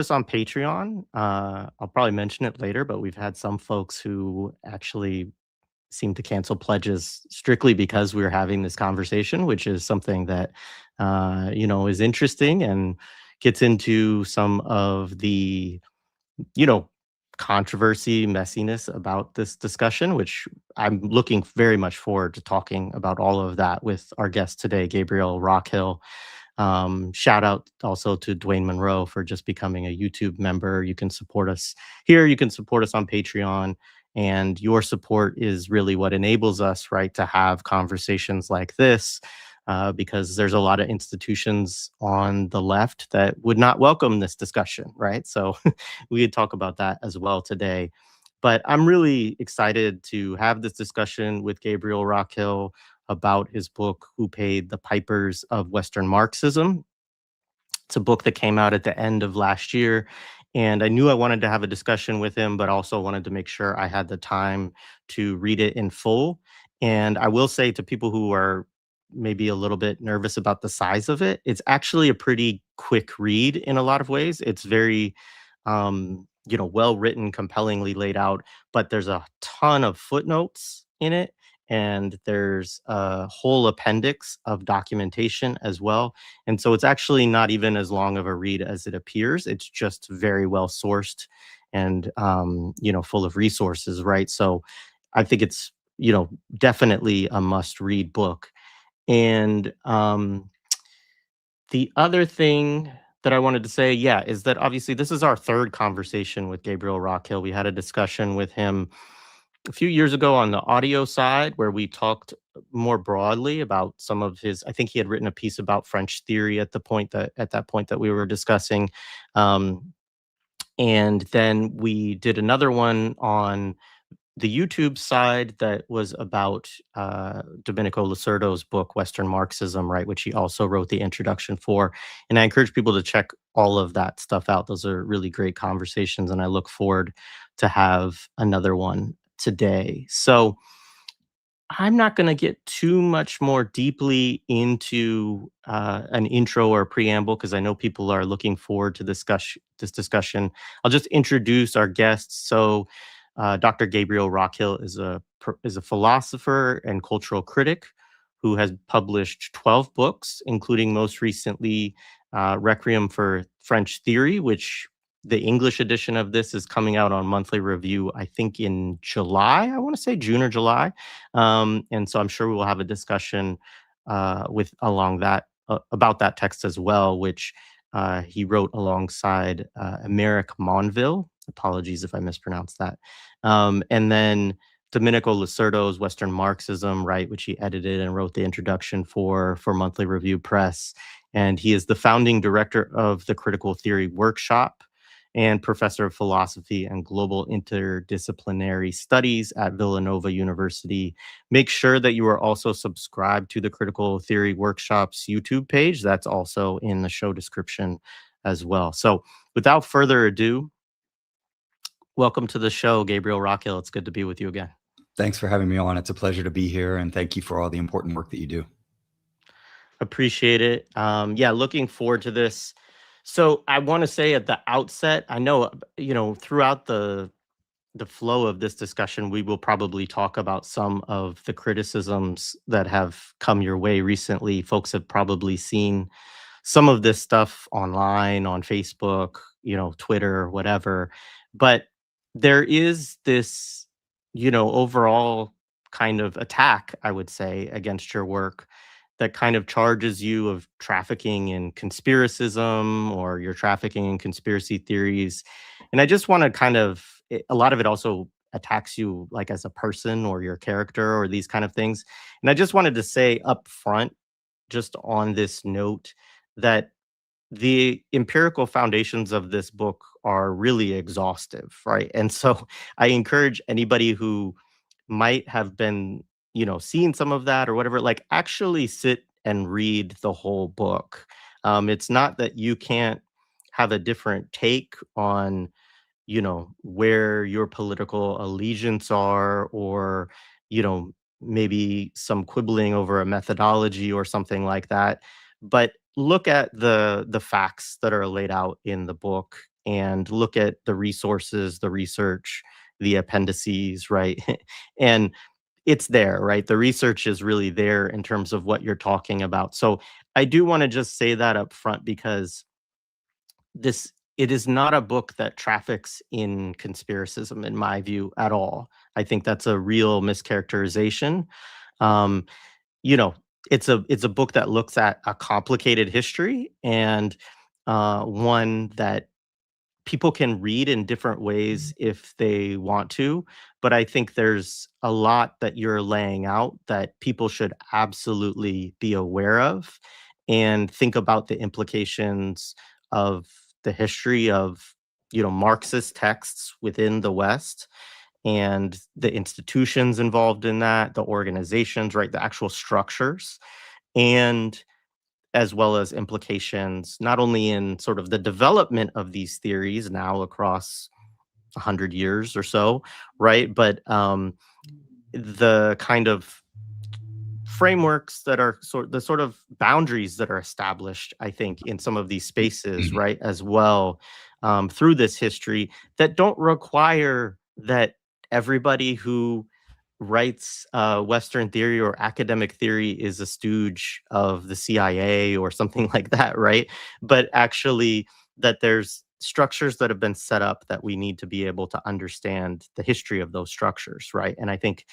Us on Patreon. I'll probably mention it later, but we've had some folks who actually seem to cancel pledges strictly because we're having this conversation, which is something that is interesting and gets into some of the you know controversy, messiness about this discussion, which I'm looking very much forward to talking about all of that with our guest today, Gabriel Rockhill. Shout out also to Dwayne Monroe for just becoming a YouTube member. You can support us here. You can support us on Patreon. And your support is really what enables us, right, to have conversations like this, because there's a lot of institutions on the left that would not welcome this discussion, right? So we could talk about that as well today. But I'm really excited to have this discussion with Gabriel Rockhill about his book, Who Paid the Pipers of Western Marxism. It's a book that came out at the end of last year. And I knew I wanted to have a discussion with him, but also wanted to make sure I had the time to read it in full. And I will say to people who are maybe a little bit nervous about the size of it, it's actually a pretty quick read in a lot of ways. It's very, well written, compellingly laid out, but there's a ton of footnotes in it. And there's a whole appendix of documentation as well. And so it's actually not even as long of a read as it appears. It's just very well sourced and full of resources, right? So I think it's definitely a must read book. And the other thing that I wanted to say, yeah, is that obviously this is our third conversation with Gabriel Rockhill. We had a discussion with him a few years ago on the audio side where we talked more broadly about some of his. I think he had written a piece about French theory at that point that we were discussing. And then we did another one on the YouTube side that was about Domenico Lacerdo's book, Western Marxism, right, which he also wrote the introduction for. And I encourage people to check all of that stuff out. Those are really great conversations, and I look forward to have another one today. So I'm not going to get too much more deeply into an intro or a preamble because I know people are looking forward to this discussion. I'll just introduce our guests. So, Dr. Gabriel Rockhill is a philosopher and cultural critic who has published 12 books, including most recently Requiem for French Theory, which the English edition of this is coming out on Monthly Review, I think in July. I want to say June or July. And so I'm sure we will have a discussion with along that about that text as well, which he wrote alongside Emeric Monville. Apologies if I mispronounced that. And then Domenico Lacerdo's Western Marxism, right, which he edited and wrote the introduction for Monthly Review Press. And he is the founding director of the Critical Theory Workshop and professor of philosophy and global interdisciplinary studies at Villanova University. Make sure that you are also subscribed to the Critical Theory Workshop's YouTube page. That's also in the show description as well. So without further ado, welcome to the show, Gabriel Rockhill. It's good to be with you again. Thanks for having me on. It's a pleasure to be here, and thank you for all the important work that you do. Appreciate it. Yeah, looking forward to this. So I want to say at the outset, I know, throughout the flow of this discussion, we will probably talk about some of the criticisms that have come your way recently. Folks have probably seen some of this stuff online, on Facebook, Twitter, whatever. But there is this, overall kind of attack, I would say, against your work that kind of charges you of trafficking in conspiracism or you're trafficking in conspiracy theories. And I just want to a lot of it also attacks you like as a person or your character or these kind of things. And I just wanted to say up front, just on this note, that the empirical foundations of this book are really exhaustive, right? And so I encourage anybody who might have been, seeing some of that or whatever, like actually sit and read the whole book. It's not that you can't have a different take on, where your political allegiance are, or, maybe some quibbling over a methodology or something like that. But look at the facts that are laid out in the book and look at the resources, the research, the appendices, right? And it's there, right? The research is really there in terms of what you're talking about. So I do want to just say that up front because this it is not a book that traffics in conspiracism in my view at all. I think that's a real mischaracterization. Um, you know, it's a book that looks at a complicated history and one that people can read in different ways if they want to, but I think there's a lot that you're laying out that people should absolutely be aware of and think about the implications of the history of, Marxist texts within the West and the institutions involved in that, the organizations, right, the actual structures, and as well as implications not only in sort of the development of these theories now across 100 years or so, right? But the kind of frameworks that are the sort of boundaries that are established, I think, in some of these spaces, Mhm. right, as well, through this history that don't require that everybody who writes Western theory or academic theory is a stooge of the CIA or something like that, right? But actually, that there's structures that have been set up that we need to be able to understand the history of those structures, right? And I think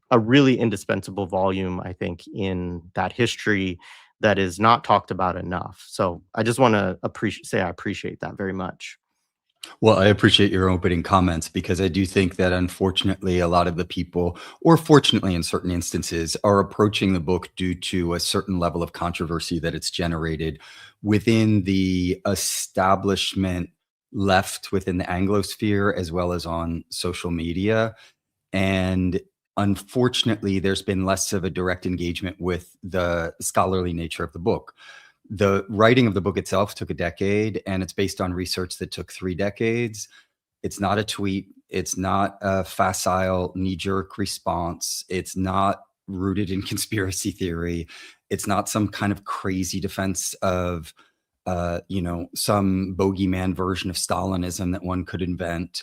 a really indispensable volume, I think, in that history that is not talked about enough. So I just want to say I appreciate that very much. Well, I appreciate your opening comments because I do think that unfortunately, a lot of the people, or fortunately in certain instances, are approaching the book due to a certain level of controversy that it's generated within the establishment left within the Anglosphere as well as on social media. And unfortunately, there's been less of a direct engagement with the scholarly nature of the book. The writing of the book itself took a decade, and it's based on research that took 3 decades. It's not a tweet. It's not a facile knee-jerk response. It's not rooted in conspiracy theory. It's not some kind of crazy defense of, some bogeyman version of Stalinism that one could invent.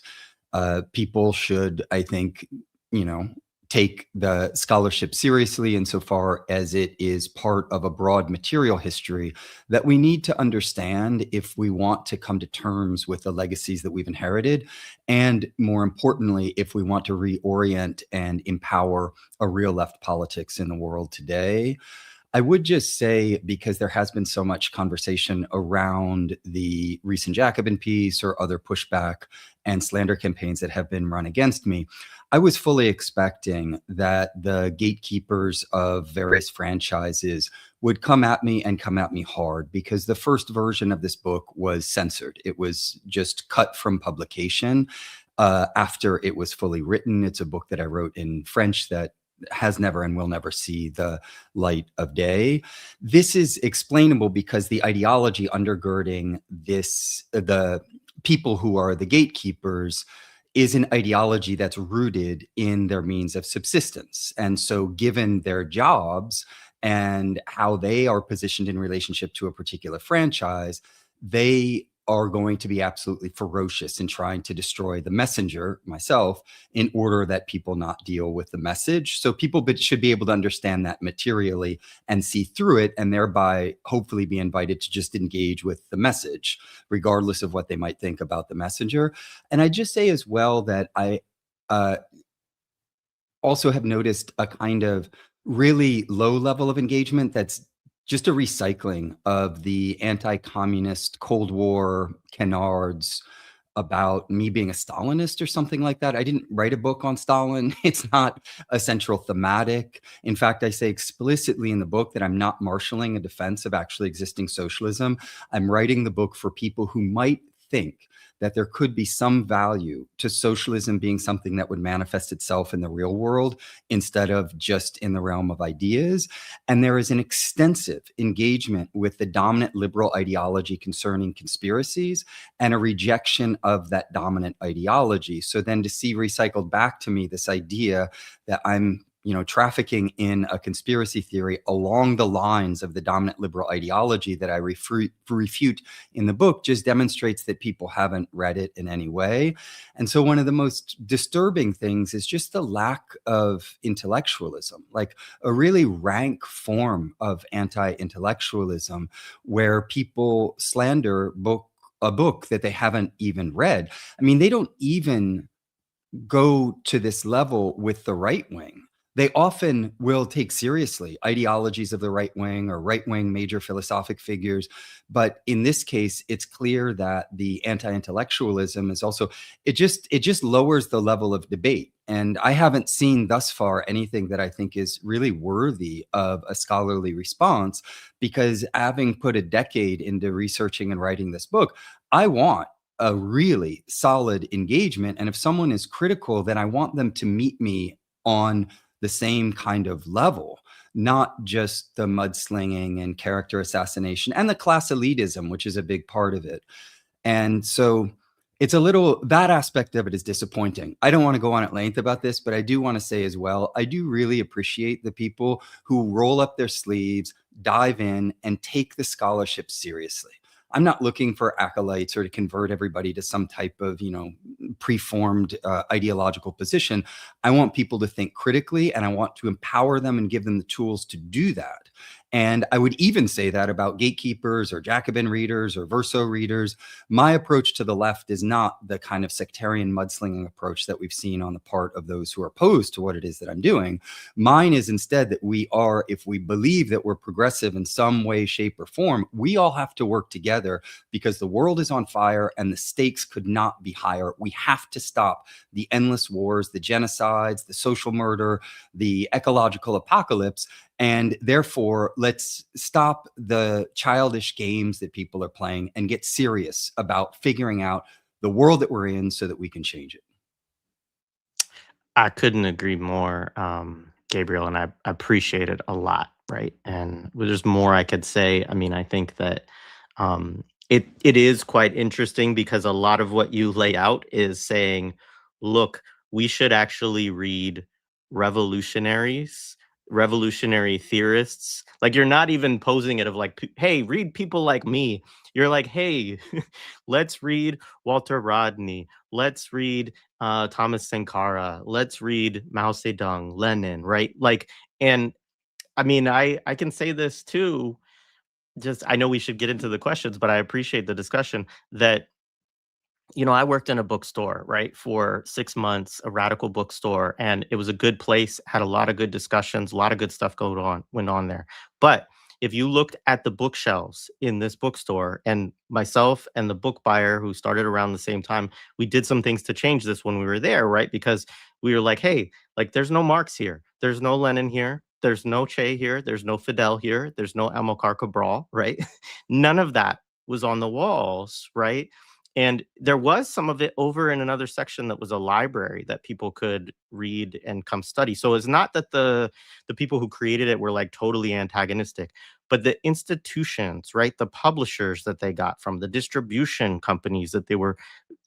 People should, I think, you know, take the scholarship seriously insofar as it is part of a broad material history that we need to understand if we want to come to terms with the legacies that we've inherited. And more importantly, if we want to reorient and empower a real left politics in the world today. I would just say, because there has been so much conversation around the recent Jacobin piece or other pushback and slander campaigns that have been run against me, I was fully expecting that the gatekeepers of various franchises would come at me and come at me hard, because the first version of this book was censored. It was just cut from publication after it was fully written. It's a book that I wrote in French that has never and will never see the light of day. This is explainable because the ideology undergirding this, the people who are the gatekeepers, is an ideology that's rooted in their means of subsistence. And so, given their jobs and how they are positioned in relationship to a particular franchise, they are going to be absolutely ferocious in trying to destroy the messenger, myself, in order that people not deal with the message. So people should be able to understand that materially and see through it, and thereby hopefully be invited to just engage with the message, regardless of what they might think about the messenger. And I just say as well that I uh, also have noticed a kind of really low level of engagement that's just a recycling of the anti-communist Cold War canards about me being a Stalinist or something like that. I didn't write a book on Stalin. It's not a central thematic. In fact, I say explicitly in the book that I'm not marshaling a defense of actually existing socialism. I'm writing the book for people who might think that there could be some value to socialism being something that would manifest itself in the real world instead of just in the realm of ideas. And there is an extensive engagement with the dominant liberal ideology concerning conspiracies and a rejection of that dominant ideology. So then to see recycled back to me this idea that I'm trafficking in a conspiracy theory along the lines of the dominant liberal ideology that I refute in the book just demonstrates that people haven't read it in any way. And so one of the most disturbing things is just the lack of intellectualism, like a really rank form of anti-intellectualism where people slander a book that they haven't even read. I mean, they don't even go to this level with the right wing. They often will take seriously ideologies of the right wing or right wing major philosophic figures. But in this case, it's clear that the anti-intellectualism is also, it just lowers the level of debate. And I haven't seen thus far anything that I think is really worthy of a scholarly response, because having put a decade into researching and writing this book, I want a really solid engagement. And if someone is critical, then I want them to meet me on the same kind of level, not just the mudslinging and character assassination and the class elitism, which is a big part of it. And so it's a little, that aspect of it is disappointing. I don't want to go on at length about this, but I do want to say as well, I do really appreciate the people who roll up their sleeves, dive in, and take the scholarship seriously. I'm not looking for acolytes or to convert everybody to some type of, preformed ideological position. I want people to think critically, and I want to empower them and give them the tools to do that. And I would even say that about gatekeepers or Jacobin readers or Verso readers. My approach to the left is not the kind of sectarian mudslinging approach that we've seen on the part of those who are opposed to what it is that I'm doing. Mine is instead that we are, if we believe that we're progressive in some way, shape, or form, we all have to work together, because the world is on fire and the stakes could not be higher. We have to stop the endless wars, the genocides, the social murder, the ecological apocalypse. And therefore, let's stop the childish games that people are playing and get serious about figuring out the world that we're in so that we can change it. I couldn't agree more, Gabriel, and I appreciate it a lot, right? And there's more I could say. I mean, I think that it is quite interesting because a lot of what you lay out is saying, look, we should actually read revolutionaries, revolutionary theorists. Like you're not even posing it of like, hey, read people like me. You're like, hey, let's read Walter Rodney. Let's read Thomas Sankara. Let's read Mao Zedong, Lenin, right? Like, and I mean, I can say this too. Just I know we should get into the questions, but I appreciate the discussion that I worked in a bookstore, right, for 6 months, a radical bookstore, and it was a good place, had a lot of good discussions, a lot of good stuff went on there. But if you looked at the bookshelves in this bookstore, and myself and the book buyer who started around the same time, we did some things to change this when we were there, right? Because we were like, hey, like there's no Marx here, there's no Lenin here, there's no Che here, there's no Fidel here, there's no Amilcar Cabral, right? None of that was on the walls, right? And there was some of it over in another section that was a library that people could read and come study. So it's not that the people who created it were like totally antagonistic, but the institutions, right? The publishers that they got from, the distribution companies that they were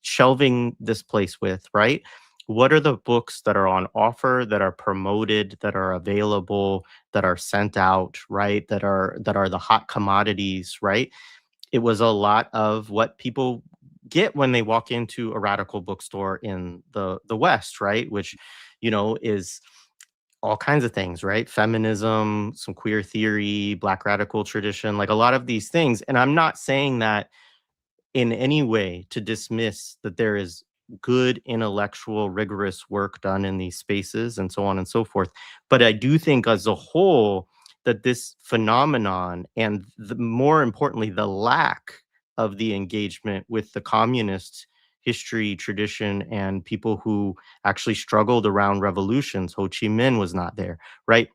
shelving this place with, right? What are the books that are on offer, that are promoted, that are available, that are sent out, right? That are the hot commodities, right? It was a lot of what people get when they walk into a radical bookstore in the West, right? Which, is all kinds of things, right? Feminism, some queer theory, Black radical tradition, like a lot of these things. And I'm not saying that in any way to dismiss that there is good intellectual rigorous work done in these spaces and so on and so forth, but I do think as a whole that this phenomenon, and more importantly the lack of the engagement with the communist history tradition and people who actually struggled around revolutions, Ho Chi Minh was not there, right?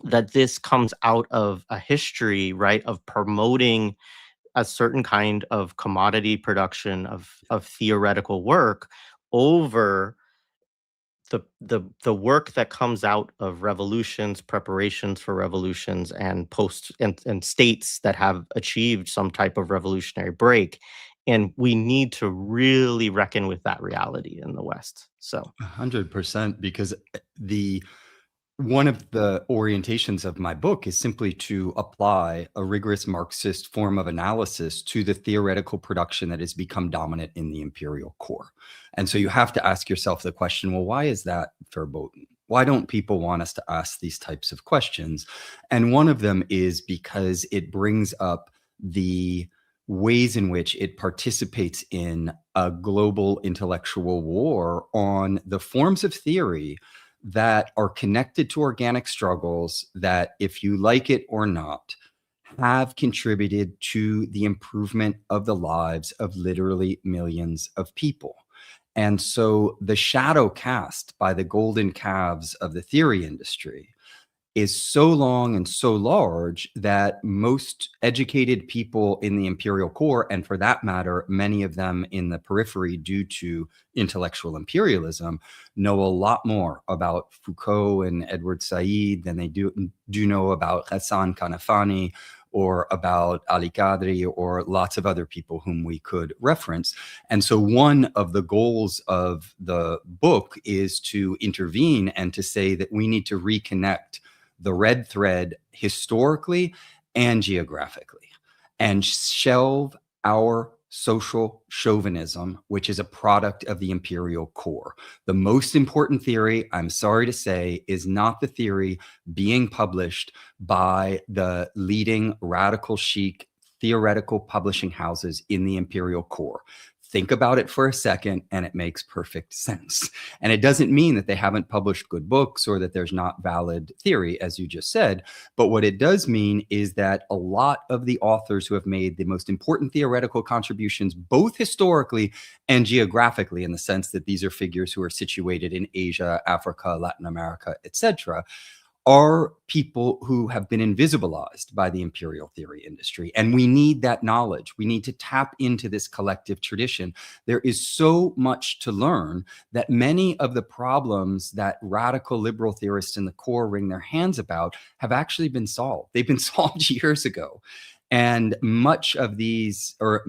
That this comes out of a history, right, of promoting a certain kind of commodity production of theoretical work over the work that comes out of revolutions, preparations for revolutions, and and states that have achieved some type of revolutionary break. And we need to really reckon with that reality in the West. So 100%, because the One of the orientations of my book is simply to apply a rigorous Marxist form of analysis to the theoretical production that has become dominant in the imperial core. And so you have to ask yourself the question, well, why is that verboten? Why don't people want us to ask these types of questions? And one of them is because it brings up the ways in which it participates in a global intellectual war on the forms of theory that are connected to organic struggles that, if you like it or not, have contributed to the improvement of the lives of literally millions of people. And so the shadow cast by the golden calves of the theory industry is so long and so large that most educated people in the imperial core, and for that matter, many of them in the periphery due to intellectual imperialism, know a lot more about Foucault and Edward Said than they do know about Hassan Kanafani or about Ali Qadri or lots of other people whom we could reference. And so one of the goals of the book is to intervene and to say that we need to reconnect the red thread historically and geographically, and shelve our social chauvinism, which is a product of the imperial core. The most important theory, I'm sorry to say, is not the theory being published by the leading radical chic theoretical publishing houses in the imperial core. Think about it for a second, and it makes perfect sense. And it doesn't mean that they haven't published good books or that there's not valid theory, as you just said. But what it does mean is that a lot of the authors who have made the most important theoretical contributions, both historically and geographically, in the sense that these are figures who are situated in Asia, Africa, Latin America, etc., are people who have been invisibilized by the imperial theory industry. And we need that knowledge. We need to tap into this collective tradition. There is so much to learn that many of the problems that radical liberal theorists in the core wring their hands about have actually been solved. They've been solved years ago. And much of these, or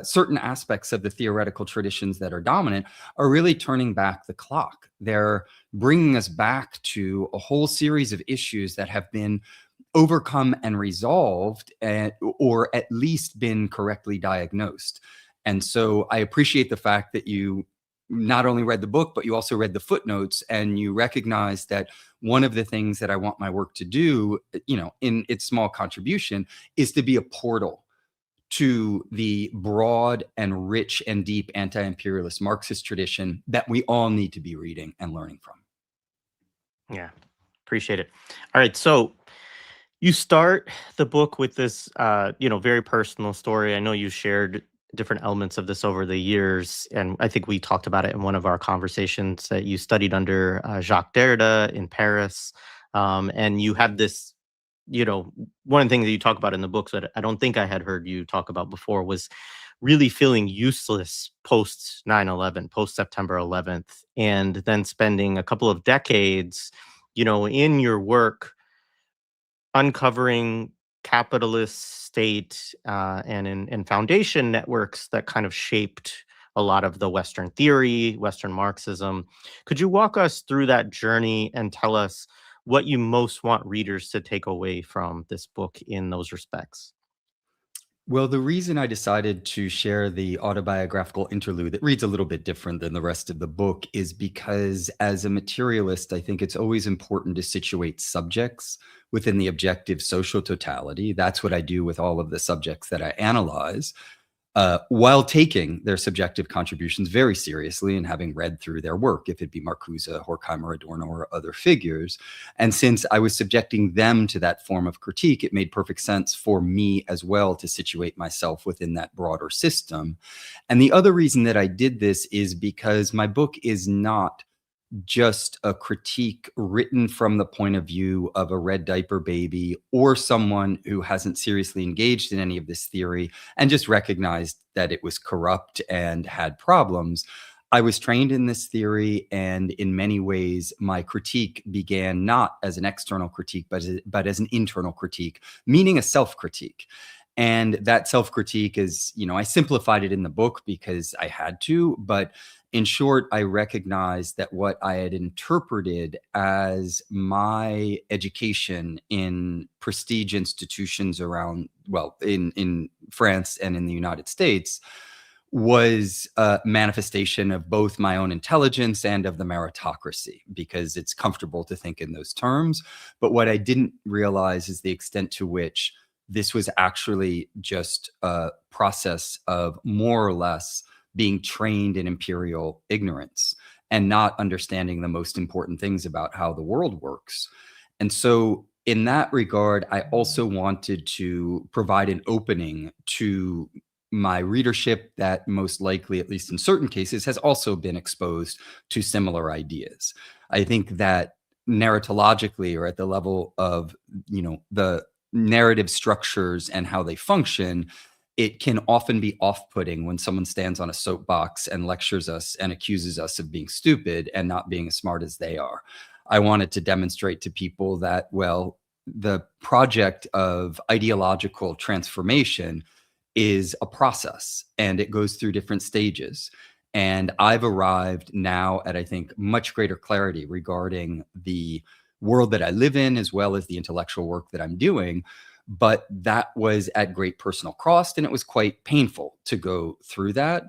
certain aspects of the theoretical traditions that are dominant, are really turning back the clock. They're bringing us back to a whole series of issues that have been overcome and resolved, or at least been correctly diagnosed. And so I appreciate the fact that you not only read the book, but you also read the footnotes, and you recognize that one of the things that I want my work to do, in its small contribution, is to be a portal to the broad and rich and deep anti-imperialist Marxist tradition that we all need to be reading and learning from. Yeah, appreciate it. All right, so you start the book with this, very personal story. I know you shared different elements of this over the years, and I think we talked about it in one of our conversations that you studied under Jacques Derrida in Paris, and you had this, one of the things that you talk about in the book that I don't think I had heard you talk about before was really feeling useless post 9/11, post September 11th, and then spending a couple of decades, in your work uncovering capitalist state and foundation networks that kind of shaped a lot of the Western theory, Western Marxism. Could you walk us through that journey and tell us what you most want readers to take away from this book in those respects? Well, the reason I decided to share the autobiographical interlude that reads a little bit different than the rest of the book is because, as a materialist, I think it's always important to situate subjects within the objective social totality. That's what I do with all of the subjects that I analyze, while taking their subjective contributions very seriously and having read through their work, if it be Marcuse, Horkheimer, Adorno, or other figures. And since I was subjecting them to that form of critique, it made perfect sense for me as well to situate myself within that broader system. And the other reason that I did this is because my book is not just a critique written from the point of view of a red diaper baby or someone who hasn't seriously engaged in any of this theory and just recognized that it was corrupt and had problems. I was trained in this theory, and in many ways, my critique began not as an external critique, but as an internal critique, meaning a self-critique. And that self-critique is, I simplified it in the book because I had to, but In short, I recognized that what I had interpreted as my education in prestige institutions around, well, in France and in the United States, was a manifestation of both my own intelligence and of the meritocracy, because it's comfortable to think in those terms. But what I didn't realize is the extent to which this was actually just a process of more or less being trained in imperial ignorance and not understanding the most important things about how the world works. And so, in that regard, I also wanted to provide an opening to my readership that most likely, at least in certain cases, has also been exposed to similar ideas. I think that narratologically, or at the level of, the narrative structures and how they function, it can often be off-putting when someone stands on a soapbox and lectures us and accuses us of being stupid and not being as smart as they are. I wanted to demonstrate to people that, well, the project of ideological transformation is a process and it goes through different stages. And I've arrived now at, I think, much greater clarity regarding the world that I live in, as well as the intellectual work that I'm doing. But that was at great personal cost, and it was quite painful to go through that.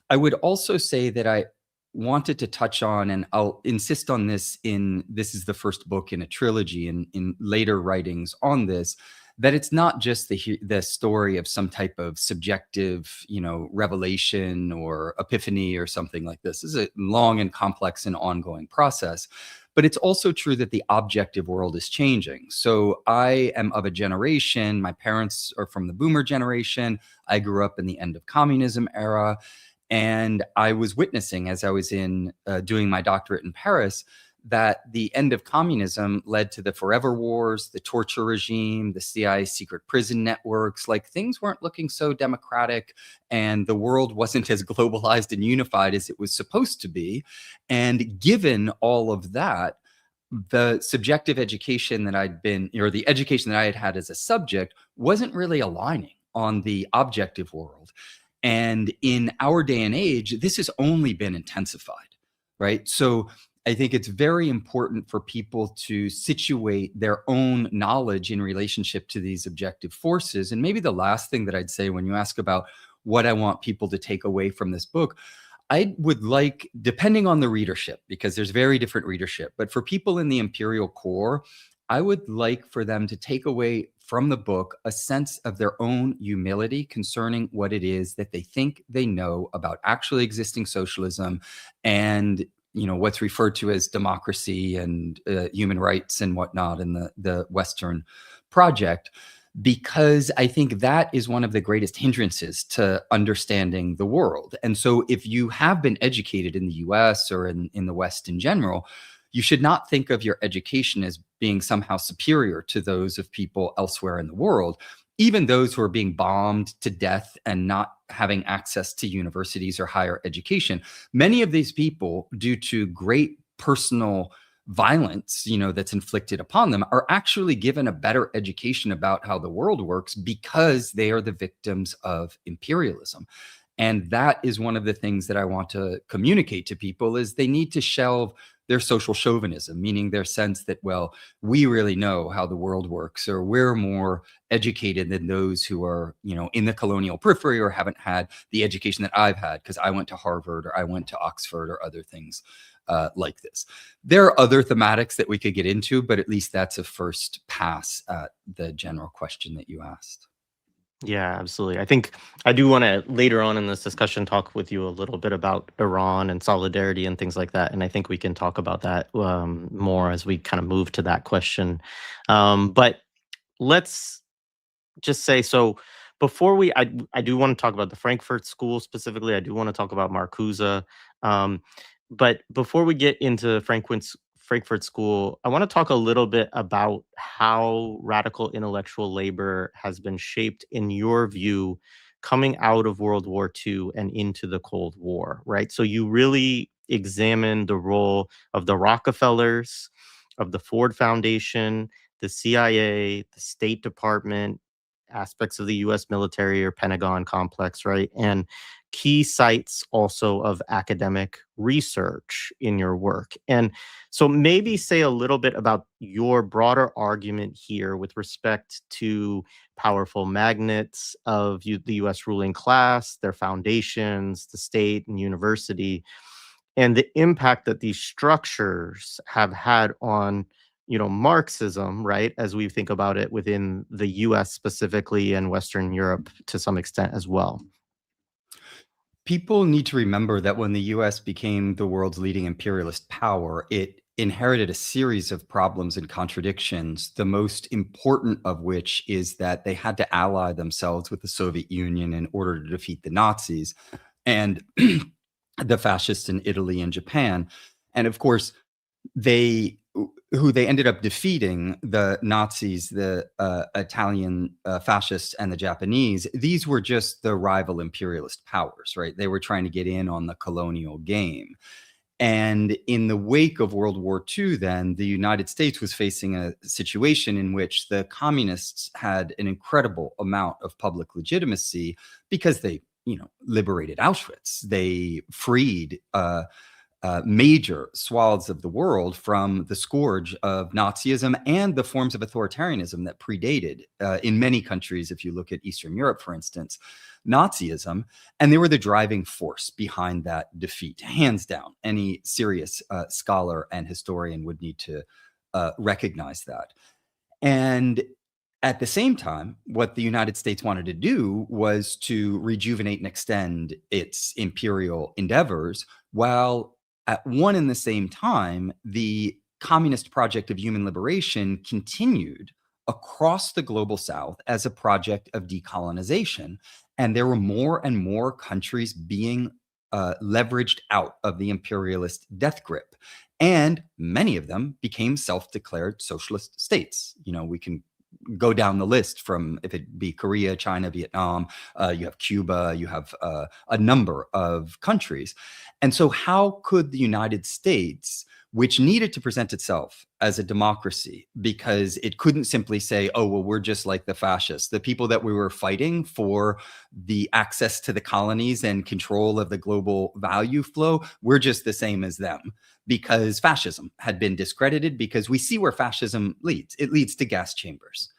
I would also say that I wanted to touch on, and I'll insist on this this is the first book in a trilogy, and in later writings on this, that it's not just the story of some type of subjective, revelation or epiphany or something like this. This is a long and complex and ongoing process. But it's also true that the objective world is changing. So I am of a generation, my parents are from the boomer generation. I grew up in the end of communism era. And I was witnessing, as I was doing my doctorate in Paris, that the end of communism led to the forever wars, the torture regime, the CIA secret prison networks. Like, things weren't looking so democratic, and the world wasn't as globalized and unified as it was supposed to be. And given all of that, the subjective education that the education that I had had as a subject wasn't really aligning on the objective world. And in our day and age, this has only been intensified, right? So I think it's very important for people to situate their own knowledge in relationship to these objective forces. And maybe the last thing that I'd say, when you ask about what I want people to take away from this book, I would like, depending on the readership, because there's very different readership, but for people in the imperial core, I would like for them to take away from the book a sense of their own humility concerning what it is that they think they know about actually existing socialism and what's referred to as democracy and human rights and whatnot in the Western project, because I think that is one of the greatest hindrances to understanding the world. And so if you have been educated in the US or in the West in general, you should not think of your education as being somehow superior to those of people elsewhere in the world, even those who are being bombed to death and not having access to universities or higher education. Many of these people, due to great personal violence, that's inflicted upon them, are actually given a better education about how the world works because they are the victims of imperialism. And that is one of the things that I want to communicate to people, is they need to shelve their social chauvinism, meaning their sense that, well, we really know how the world works, or we're more educated than those who are, in the colonial periphery or haven't had the education that I've had because I went to Harvard or I went to Oxford or other things like this. There are other thematics that we could get into, but at least that's a first pass at the general question that you asked. Yeah, absolutely. I think I do want to later on in this discussion talk with you a little bit about Iran and solidarity and things like that. And I think we can talk about that more as we kind of move to that question. But let's just say, so before I do want to talk about the Frankfurt School specifically. I do want to talk about Marcuse. Um, but before we get into Frankfurt School, I want to talk a little bit about how radical intellectual labor has been shaped, in your view, coming out of World War II and into the Cold War, right? So you really examine the role of the Rockefellers, of the Ford Foundation, the CIA, the State Department, aspects of the US military or Pentagon complex, right? And key sites also of academic research in your work. And so maybe say a little bit about your broader argument here with respect to powerful magnets of the US ruling class, their foundations, the state and university, and the impact that these structures have had on Marxism, right, as we think about it within the US specifically and Western Europe to some extent as well. People need to remember that when the US became the world's leading imperialist power, it inherited a series of problems and contradictions, the most important of which is that they had to ally themselves with the Soviet Union in order to defeat the Nazis and the fascists in Italy and Japan. And of course, they who they ended up defeating, the Nazis, the Italian fascists, and the Japanese. These were just the rival imperialist powers, right? They were trying to get in on the colonial game. And in the wake of World War II, then the United States was facing a situation in which the communists had an incredible amount of public legitimacy because they, liberated Auschwitz. They freed major swaths of the world from the scourge of Nazism and the forms of authoritarianism that predated in many countries. If you look at Eastern Europe, for instance, Nazism, and they were the driving force behind that defeat, hands down. Any serious scholar and historian would need to recognize that. And at the same time, what the United States wanted to do was to rejuvenate and extend its imperial endeavors, while at one and the same time, the communist project of human liberation continued across the global South as a project of decolonization. And there were more and more countries being leveraged out of the imperialist death grip. And many of them became self-declared socialist states. We can go down the list from, if it be Korea, China, Vietnam, you have Cuba, you have a number of countries. And so how could the United States, which needed to present itself as a democracy because it couldn't simply say, oh, well, we're just like the fascists, the people that we were fighting for the access to the colonies and control of the global value flow, we're just the same as them, because fascism had been discredited, because we see where fascism leads. It leads to gas chambers.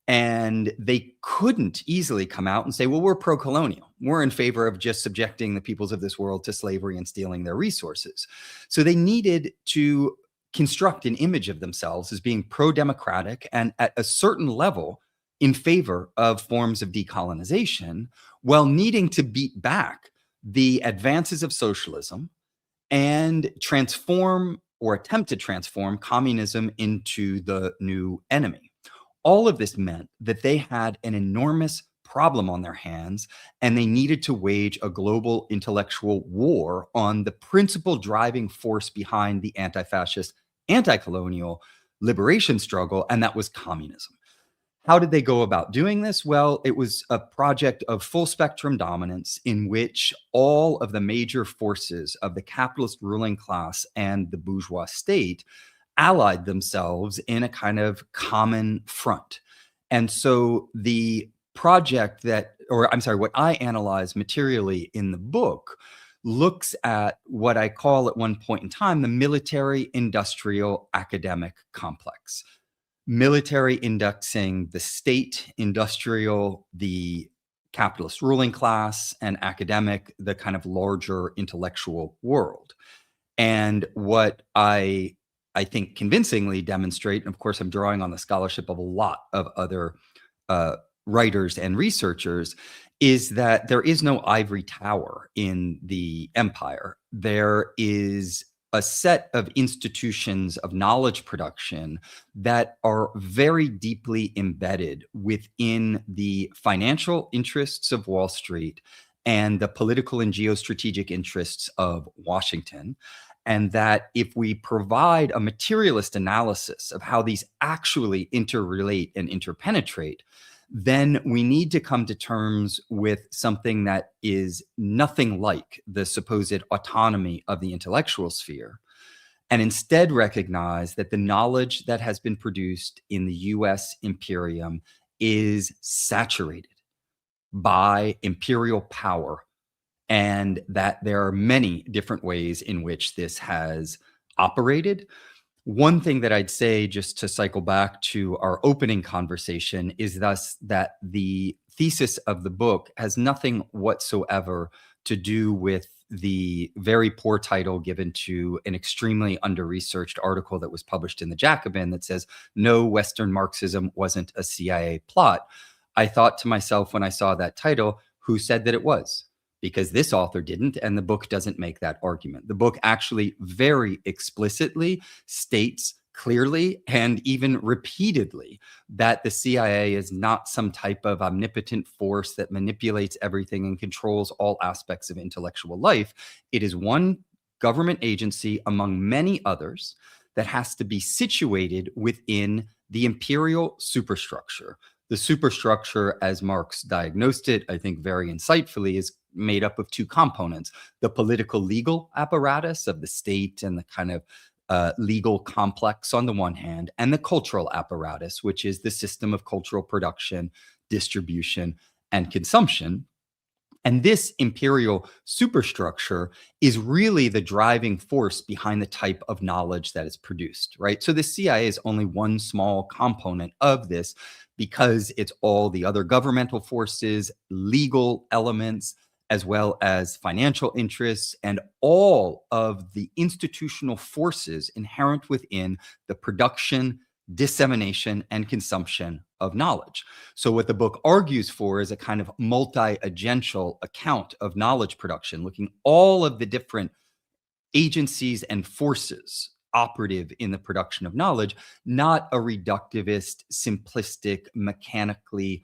And they couldn't easily come out and say, well, we're pro-colonial. We're in favor of just subjecting the peoples of this world to slavery and stealing their resources. So they needed to construct an image of themselves as being pro-democratic and at a certain level in favor of forms of decolonization, while needing to beat back the advances of socialism and transform or attempt to transform communism into the new enemy. All of this meant that they had an enormous problem on their hands, and they needed to wage a global intellectual war on the principal driving force behind the anti-fascist, anti-colonial liberation struggle, and that was communism. How did they go about doing this? Well, it was a project of full spectrum dominance in which all of the major forces of the capitalist ruling class and the bourgeois state allied themselves in a kind of common front. And so the project what I analyze materially in the book looks at what I call at one point in time the military industrial academic complex. Military indexing the state, industrial, the capitalist ruling class, and academic, the kind of larger intellectual world. And what I think convincingly demonstrate, and of course I'm drawing on the scholarship of a lot of other writers and researchers, is that there is no ivory tower in the empire. There is a set of institutions of knowledge production that are very deeply embedded within the financial interests of Wall Street and the political and geostrategic interests of Washington. And that if we provide a materialist analysis of how these actually interrelate and interpenetrate, then we need to come to terms with something that is nothing like the supposed autonomy of the intellectual sphere, and instead recognize that the knowledge that has been produced in the US Imperium is saturated by imperial power, and that there are many different ways in which this has operated. One thing that I'd say, just to cycle back to our opening conversation, is thus that the thesis of the book has nothing whatsoever to do with the very poor title given to an extremely under-researched article that was published in the Jacobin that says, no, Western Marxism wasn't a CIA plot. I thought to myself when I saw that title, who said that it was? Because this author didn't, and the book doesn't make that argument. The book actually very explicitly states clearly and even repeatedly that the CIA is not some type of omnipotent force that manipulates everything and controls all aspects of intellectual life. It is one government agency among many others that has to be situated within the imperial superstructure. The superstructure, as Marx diagnosed it, I think very insightfully, is made up of two components: the political legal apparatus of the state and the kind of legal complex on the one hand, and the cultural apparatus, which is the system of cultural production, distribution, and consumption. And this imperial superstructure is really the driving force behind the type of knowledge that is produced, right? So the CIA is only one small component of this, because it's all the other governmental forces, legal elements, as well as financial interests, and all of the institutional forces inherent within the production, dissemination, and consumption of knowledge. So what the book argues for is a kind of multi-agential account of knowledge production, looking all of the different agencies and forces operative in the production of knowledge, not a reductivist, simplistic, mechanical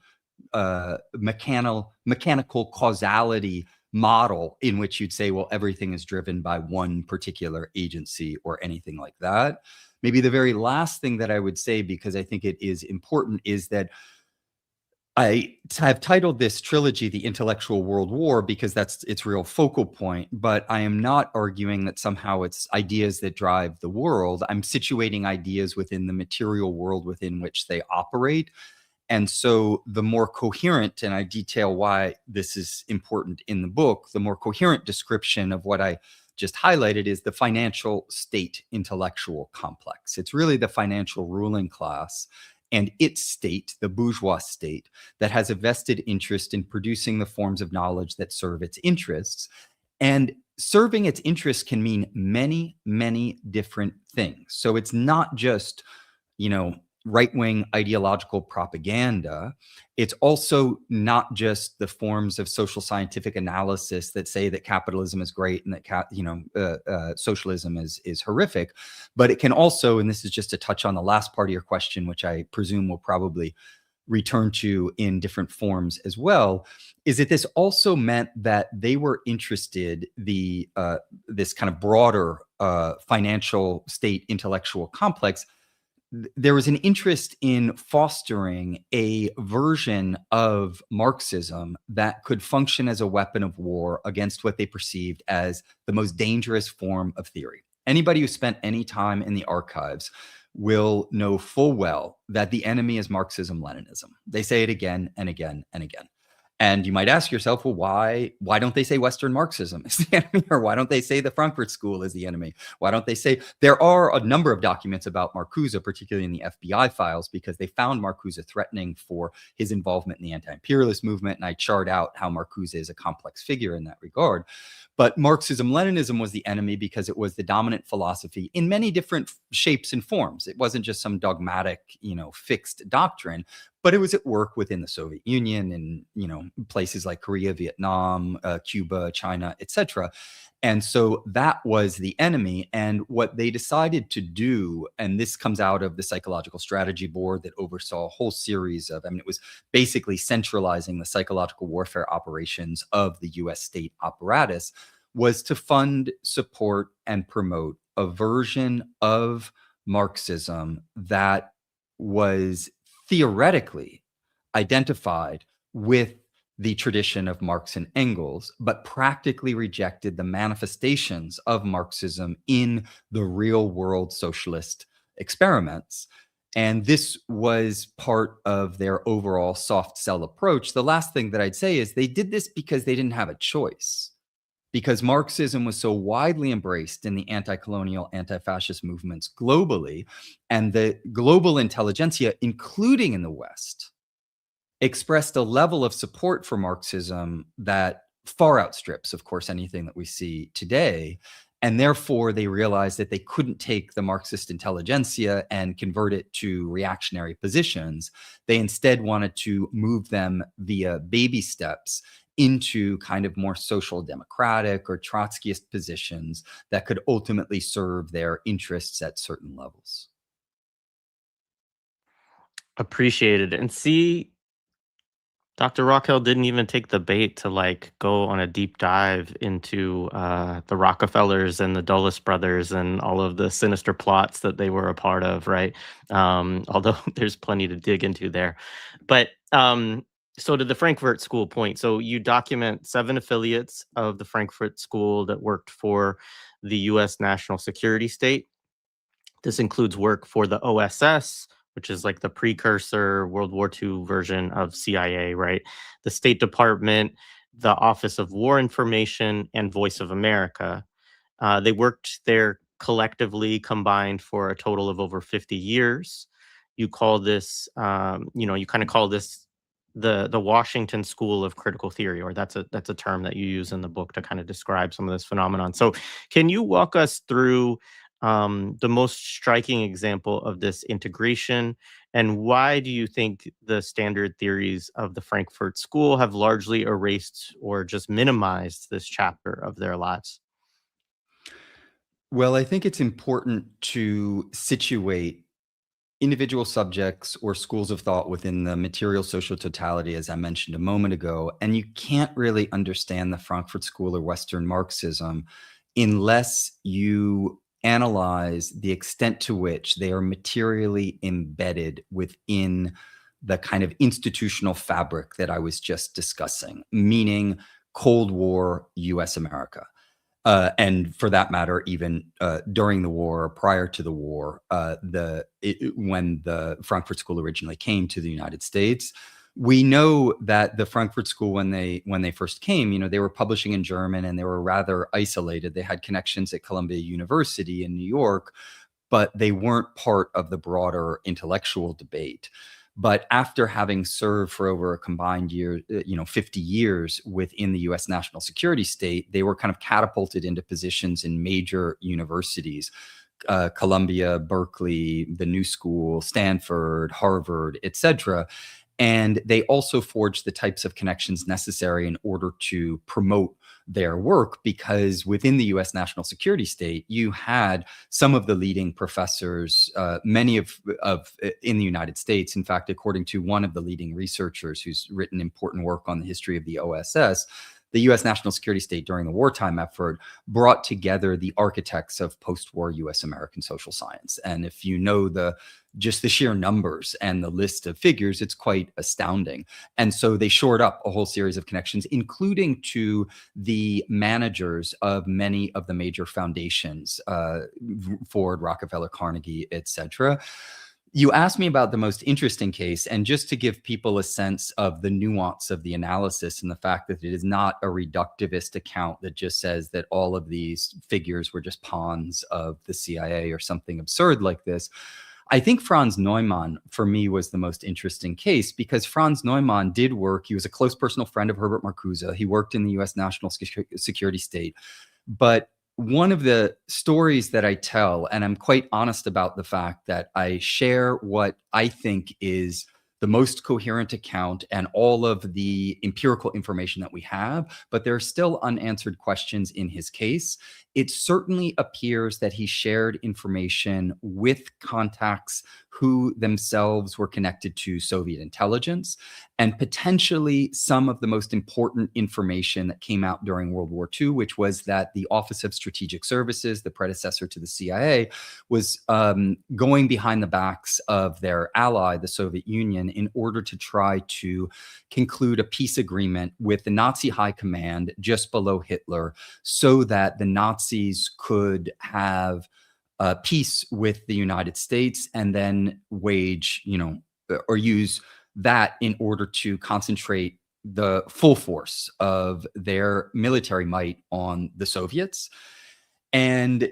causality model in which you'd say, well, everything is driven by one particular agency or anything like that. Maybe the very last thing that I would say, because I think it is important, is that I have titled this trilogy The Intellectual World War because that's its real focal point, but I am not arguing that somehow it's ideas that drive the world. I'm situating ideas within the material world within which they operate. And so the more coherent, and I detail why this is important in the book, the more coherent description of what I just highlighted is the financial state intellectual complex. It's really the financial ruling class and its state, the bourgeois state, that has a vested interest in producing the forms of knowledge that serve its interests. And serving its interests can mean many, many different things. So it's not just, right-wing ideological propaganda. It's also not just the forms of social scientific analysis that say that capitalism is great and that socialism is horrific, but it can also, and this is just to touch on the last part of your question, which I presume we'll probably return to in different forms as well, is that this also meant that they were interested, this kind of broader financial state intellectual complex. There was an interest in fostering a version of Marxism that could function as a weapon of war against what they perceived as the most dangerous form of theory. Anybody who spent any time in the archives will know full well that the enemy is Marxism-Leninism. They say it again and again and again. And you might ask yourself, well, why don't they say Western Marxism is the enemy? Or why don't they say the Frankfurt School is the enemy? Why don't they say, there are a number of documents about Marcuse, particularly in the FBI files, because they found Marcuse threatening for his involvement in the anti-imperialist movement. And I chart out how Marcuse is a complex figure in that regard. But Marxism-Leninism was the enemy because it was the dominant philosophy in many different shapes and forms. It wasn't just some dogmatic, fixed doctrine, but it was at work within the Soviet Union and, places like Korea, Vietnam, Cuba, China, etc. And so that was the enemy. And what they decided to do, and this comes out of the Psychological Strategy Board that oversaw a whole series of, it was basically centralizing the psychological warfare operations of the US state apparatus, was to fund, support, and promote a version of Marxism that was theoretically identified with the tradition of Marx and Engels, but practically rejected the manifestations of Marxism in the real world socialist experiments. And this was part of their overall soft sell approach. The last thing that I'd say is they did this because they didn't have a choice, because Marxism was so widely embraced in the anti-colonial, anti-fascist movements globally, and the global intelligentsia, including in the West, expressed a level of support for Marxism that far outstrips, of course, anything that we see today. And therefore, they realized that they couldn't take the Marxist intelligentsia and convert it to reactionary positions. They instead wanted to move them via baby steps into kind of more social democratic or Trotskyist positions that could ultimately serve their interests at certain levels. Appreciated. And see, Dr. Rockhill didn't even take the bait to like go on a deep dive into the Rockefellers and the Dulles brothers and all of the sinister plots that they were a part of, right? Although there's plenty to dig into there. But so to the Frankfurt School point, so you document 7 affiliates of the Frankfurt School that worked for the U.S. national security state. This includes work for the OSS, which is like the precursor World War II version of CIA, right? The State Department, the Office of War Information, and Voice of America. They worked there collectively combined for a total of over 50 years. You call this, you kind of call this the Washington School of Critical Theory, or that's a term that you use in the book to kind of describe some of this phenomenon. So, can you walk us through the most striking example of this integration, and why do you think the standard theories of the Frankfurt School have largely erased or just minimized this chapter of their lives? Well, I think it's important to situate individual subjects or schools of thought within the material social totality, as I mentioned a moment ago. And you can't really understand the Frankfurt School or Western Marxism unless you analyze the extent to which they are materially embedded within the kind of institutional fabric that I was just discussing, meaning Cold War US America. And for that matter, even during the war, prior to the war, when the Frankfurt School originally came to the United States, we know that the Frankfurt School, when they first came, they were publishing in German and they were rather isolated. They had connections at Columbia University in New York, but they weren't part of the broader intellectual debate. But after having served for over a combined 50 years within the US national security state, they were kind of catapulted into positions in major universities, Columbia, Berkeley, the New School, Stanford, Harvard, etc. And they also forged the types of connections necessary in order to promote their work, because within the US national security state, you had some of the leading professors, many of in the United States. In fact, according to one of the leading researchers who's written important work on the history of the OSS, the US national security state during the wartime effort brought together the architects of post-war US American social science. And if you know just the sheer numbers and the list of figures, it's quite astounding. And so they shored up a whole series of connections, including to the managers of many of the major foundations, Ford, Rockefeller, Carnegie, etc. You asked me about the most interesting case, and just to give people a sense of the nuance of the analysis and the fact that it is not a reductivist account that just says that all of these figures were just pawns of the CIA or something absurd like this. I think Franz Neumann, for me, was the most interesting case, because Franz Neumann did work. He was a close personal friend of Herbert Marcuse. He worked in the US national security state. But one of the stories that I tell, and I'm quite honest about the fact that I share what I think is the most coherent account and all of the empirical information that we have, but there are still unanswered questions in his case. It certainly appears that he shared information with contacts who themselves were connected to Soviet intelligence, and potentially some of the most important information that came out during World War II, which was that the Office of Strategic Services, the predecessor to the CIA, was going behind the backs of their ally, the Soviet Union, in order to try to conclude a peace agreement with the Nazi high command just below Hitler, so that the Nazis could have peace with the United States, and then wage, or use that in order to concentrate the full force of their military might on the Soviets. And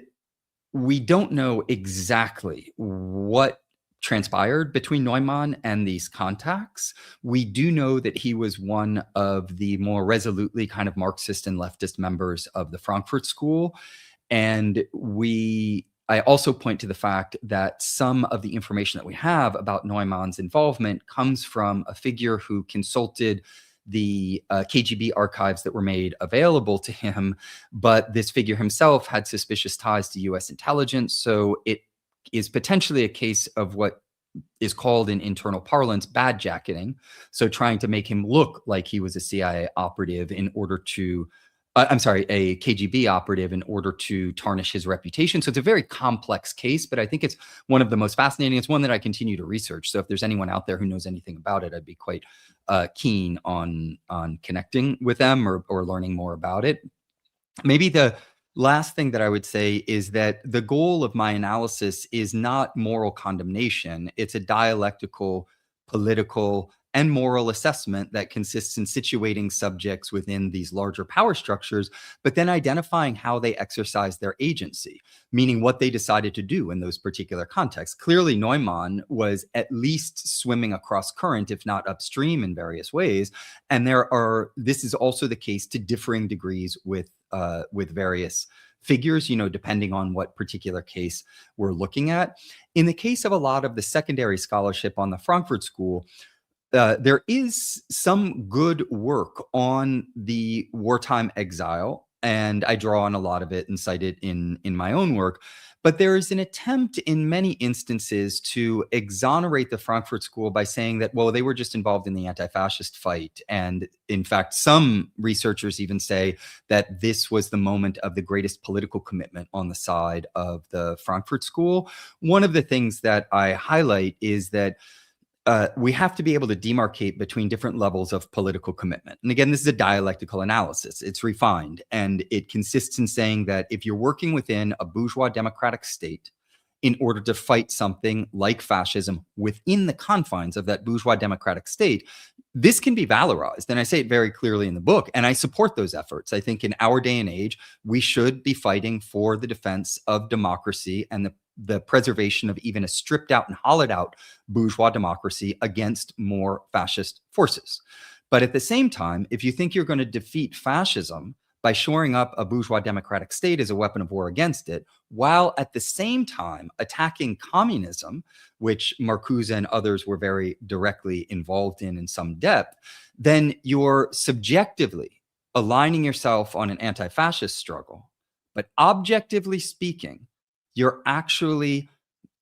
we don't know exactly what transpired between Neumann and these contacts. We do know that he was one of the more resolutely kind of Marxist and leftist members of the Frankfurt School. And I also point to the fact that some of the information that we have about Neumann's involvement comes from a figure who consulted the KGB archives that were made available to him, but this figure himself had suspicious ties to US intelligence. So it is potentially a case of what is called in internal parlance bad jacketing. So trying to make him look like he was a CIA operative in order to a KGB operative in order to tarnish his reputation. So it's a very complex case, but I think it's one of the most fascinating. It's one that I continue to research. So if there's anyone out there who knows anything about it, I'd be quite keen on connecting with them or learning more about it. Maybe the last thing that I would say is that the goal of my analysis is not moral condemnation. It's a dialectical, political, and moral assessment that consists in situating subjects within these larger power structures, but then identifying how they exercise their agency, meaning what they decided to do in those particular contexts. Clearly, Neumann was at least swimming across current, if not upstream in various ways. And this is also the case to differing degrees with various figures, depending on what particular case we're looking at. In the case of a lot of the secondary scholarship on the Frankfurt School, there is some good work on the wartime exile, and I draw on a lot of it and cite it in my own work. But there is an attempt in many instances to exonerate the Frankfurt School by saying that, well, they were just involved in the anti-fascist fight. And in fact, some researchers even say that this was the moment of the greatest political commitment on the side of the Frankfurt School. One of the things that I highlight is that we have to be able to demarcate between different levels of political commitment. And again, this is a dialectical analysis. It's refined, and it consists in saying that if you're working within a bourgeois democratic state in order to fight something like fascism within the confines of that bourgeois democratic state, this can be valorized. And I say it very clearly in the book, and I support those efforts. I think in our day and age, we should be fighting for the defense of democracy and the preservation of even a stripped out and hollowed out bourgeois democracy against more fascist forces. But at the same time, if you think you're going to defeat fascism by shoring up a bourgeois democratic state as a weapon of war against it, while at the same time attacking communism, which Marcuse and others were very directly involved in some depth, then you're subjectively aligning yourself on an anti-fascist struggle. But objectively speaking, you're actually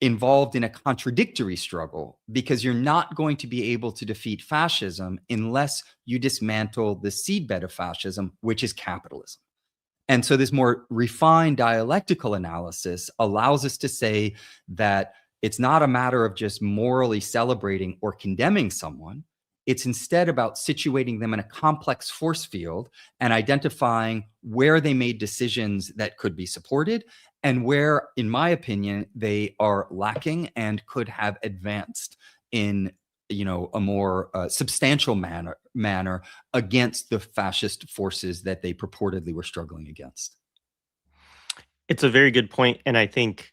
involved in a contradictory struggle, because you're not going to be able to defeat fascism unless you dismantle the seedbed of fascism, which is capitalism. And so this more refined dialectical analysis allows us to say that it's not a matter of just morally celebrating or condemning someone. It's instead about situating them in a complex force field and identifying where they made decisions that could be supported and where, in my opinion, they are lacking and could have advanced in a more substantial manner against the fascist forces that they purportedly were struggling against. It's a very good point, and I think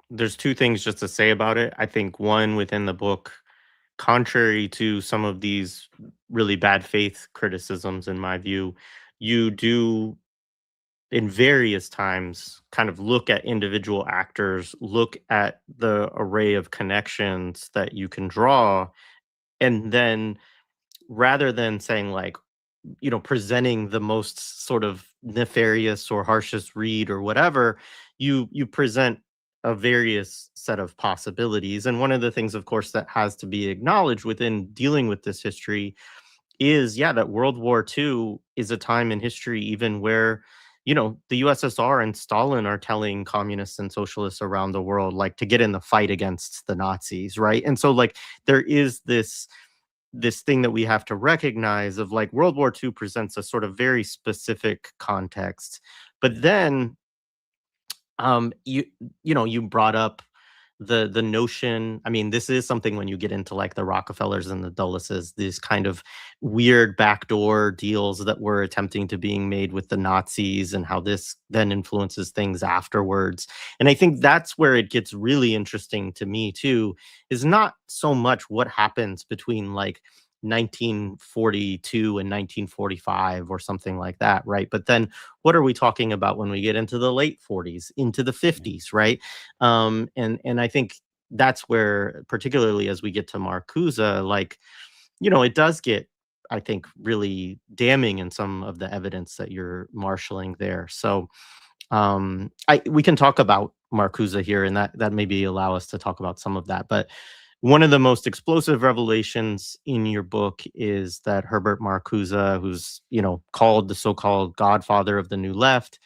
there's two things just to say about it. I think one, within the book, contrary to some of these really bad faith criticisms, in my view, you do in various times kind of look at individual actors, look at the array of connections that you can draw, and then rather than saying like, presenting the most sort of nefarious or harshest read or whatever, you present a various set of possibilities. And one of the things, of course, that has to be acknowledged within dealing with this history is, yeah, that World War II is a time in history even where, the USSR and Stalin are telling communists and socialists around the world, like, to get in the fight against the Nazis, right? And so, like, there is this thing that we have to recognize of, like, World War II presents a sort of very specific context. But then You you brought up the notion. I mean, this is something when you get into like the Rockefellers and the Dulleses, these kind of weird backdoor deals that were attempting to being made with the Nazis, and how this then influences things afterwards. And I think that's where it gets really interesting to me too, is not so much what happens between like 1942 and 1945 or something like that, right? But then what are we talking about when we get into the late 40s, into the 50s, right? And I think that's where, particularly as we get to Marcuse, like, it does get, I think, really damning in some of the evidence that you're marshaling there. So I we can talk about Marcuse here, and that maybe allow us to talk about some of that. But one of the most explosive revelations in your book is that Herbert Marcuse, who's called the so-called godfather of the New Left,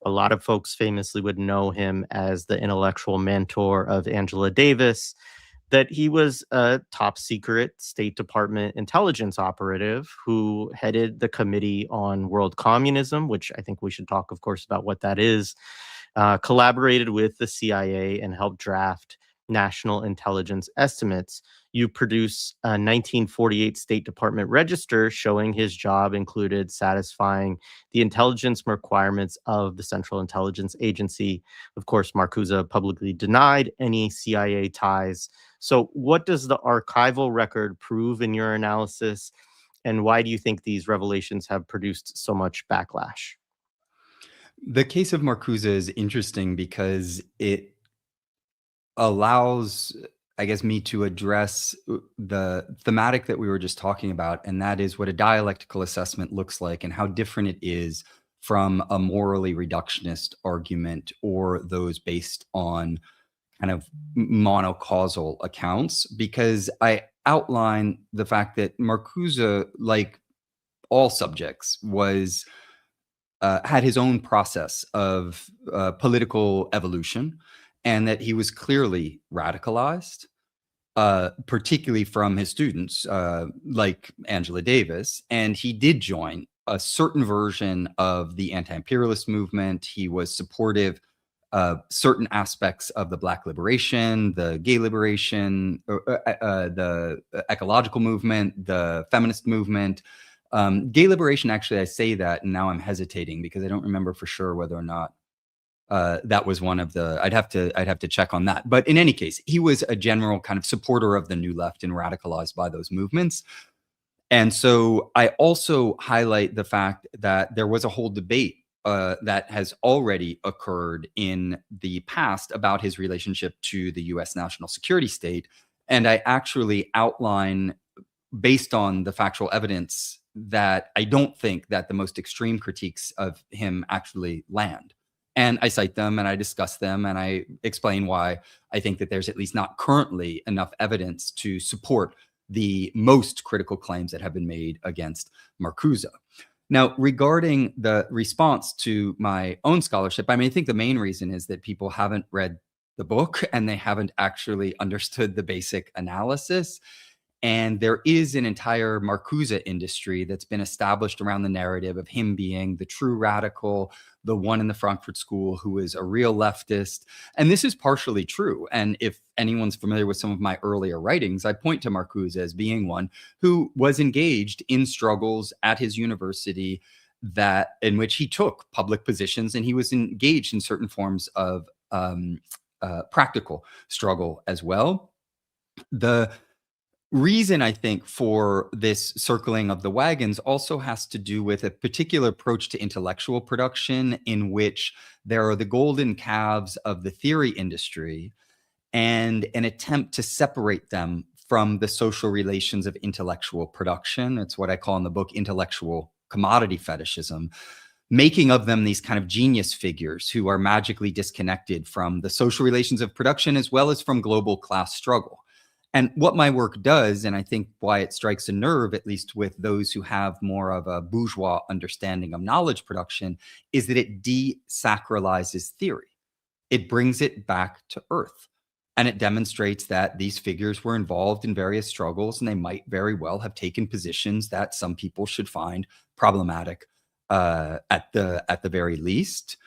a lot of folks famously would know him as the intellectual mentor of Angela Davis, that he was a top secret State Department intelligence operative who headed the Committee on World Communism, which I think we should talk, of course, about what that is, collaborated with the CIA and helped draft national intelligence estimates. You produce a 1948 State Department register showing his job included satisfying the intelligence requirements of the Central Intelligence Agency. Of course, Marcuse publicly denied any CIA ties. So, what does the archival record prove in your analysis? And why do you think these revelations have produced so much backlash? The case of Marcuse is interesting because it allows, I guess, me to address the thematic that we were just talking about, and that is what a dialectical assessment looks like and how different it is from a morally reductionist argument or those based on kind of monocausal accounts. Because I outline the fact that Marcuse, like all subjects, was had his own process of political evolution, and that he was clearly radicalized, particularly from his students, like Angela Davis. And he did join a certain version of the anti-imperialist movement. He was supportive of certain aspects of the Black liberation, the gay liberation, the ecological movement, the feminist movement. Gay liberation, actually, I say that, and now I'm hesitating because I don't remember for sure whether or not that was one of the. I'd have to check on that. But in any case, he was a general kind of supporter of the New Left and radicalized by those movements. And so I also highlight the fact that there was a whole debate that has already occurred in the past about his relationship to the U.S. national security state, and I actually outline, based on the factual evidence, that I don't think that the most extreme critiques of him actually land. And I cite them and I discuss them and I explain why I think that there's at least not currently enough evidence to support the most critical claims that have been made against Marcuse. Now, regarding the response to my own scholarship, I mean, I think the main reason is that people haven't read the book and they haven't actually understood the basic analysis. And there is an entire Marcuse industry that's been established around the narrative of him being the true radical, the one in the Frankfurt School who is a real leftist. And this is partially true. And if anyone's familiar with some of my earlier writings, I point to Marcuse as being one who was engaged in struggles at his university that in which he took public positions, and he was engaged in certain forms of practical struggle as well. The reason, I think, for this circling of the wagons also has to do with a particular approach to intellectual production in which there are the golden calves of the theory industry and an attempt to separate them from the social relations of intellectual production. It's what I call in the book intellectual commodity fetishism, making of them these kind of genius figures who are magically disconnected from the social relations of production as well as from global class struggle. And what my work does, and I think why it strikes a nerve, at least with those who have more of a bourgeois understanding of knowledge production, is that it desacralizes theory. It brings it back to earth. And it demonstrates that these figures were involved in various struggles, and they might very well have taken positions that some people should find problematic at the very least.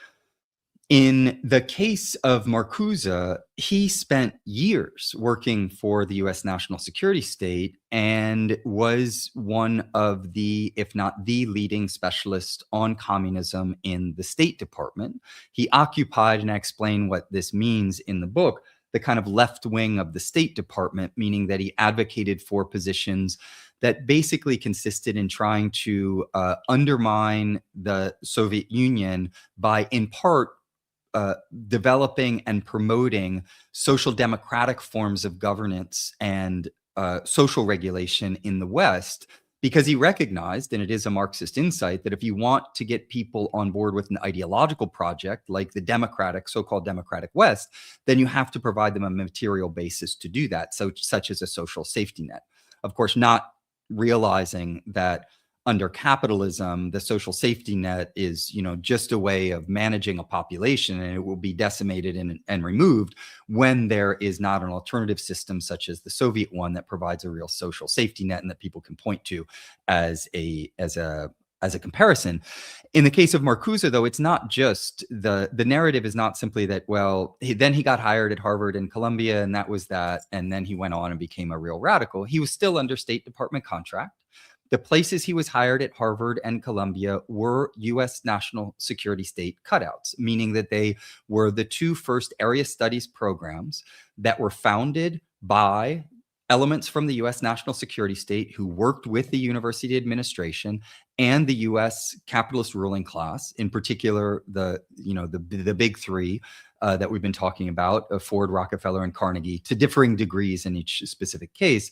In the case of Marcuse, he spent years working for the US national security state and was one of the, if not the leading specialist on communism in the State Department. He occupied, and I explain what this means in the book, the kind of left wing of the State Department, meaning that he advocated for positions that basically consisted in trying to undermine the Soviet Union by, in part, developing and promoting social democratic forms of governance and social regulation in the West, because he recognized, and it is a Marxist insight, that if you want to get people on board with an ideological project like the democratic, so-called democratic West, then you have to provide them a material basis to do that, such as a social safety net. Of course, not realizing that under capitalism, the social safety net is, just a way of managing a population, and it will be decimated and removed when there is not an alternative system such as the Soviet one that provides a real social safety net and that people can point to as a comparison. In the case of Marcuse, though, it's not just the narrative is not simply that, well, then he got hired at Harvard and Columbia, and that was that, and then he went on and became a real radical. He was still under State Department contract. The places he was hired at Harvard and Columbia were US national security state cutouts, meaning that they were the two first area studies programs that were founded by elements from the US national security state who worked with the university administration and the US capitalist ruling class, in particular the big three that we've been talking about, Ford, Rockefeller, and Carnegie, to differing degrees in each specific case.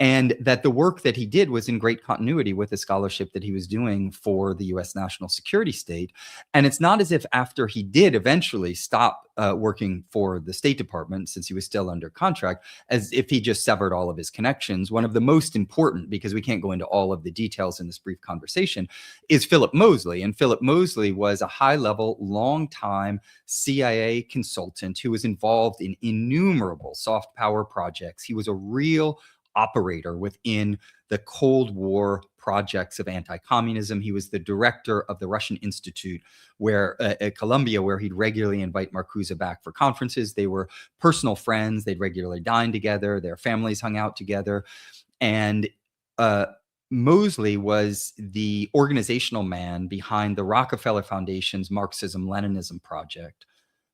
And that the work that he did was in great continuity with the scholarship that he was doing for the US national security state. And it's not as if after he did eventually stop working for the State Department, since he was still under contract, as if he just severed all of his connections. One of the most important, because we can't go into all of the details in this brief conversation, is Philip Mosley. And Philip Mosley was a high-level, long-time CIA consultant who was involved in innumerable soft power projects. He was a real operator within the Cold War projects of anti-communism. He was the director of the Russian Institute at Columbia, where he'd regularly invite Marcuse back for conferences. They were personal friends. They'd regularly dine together. Their families hung out together. And Mosley was the organizational man behind the Rockefeller Foundation's Marxism-Leninism project.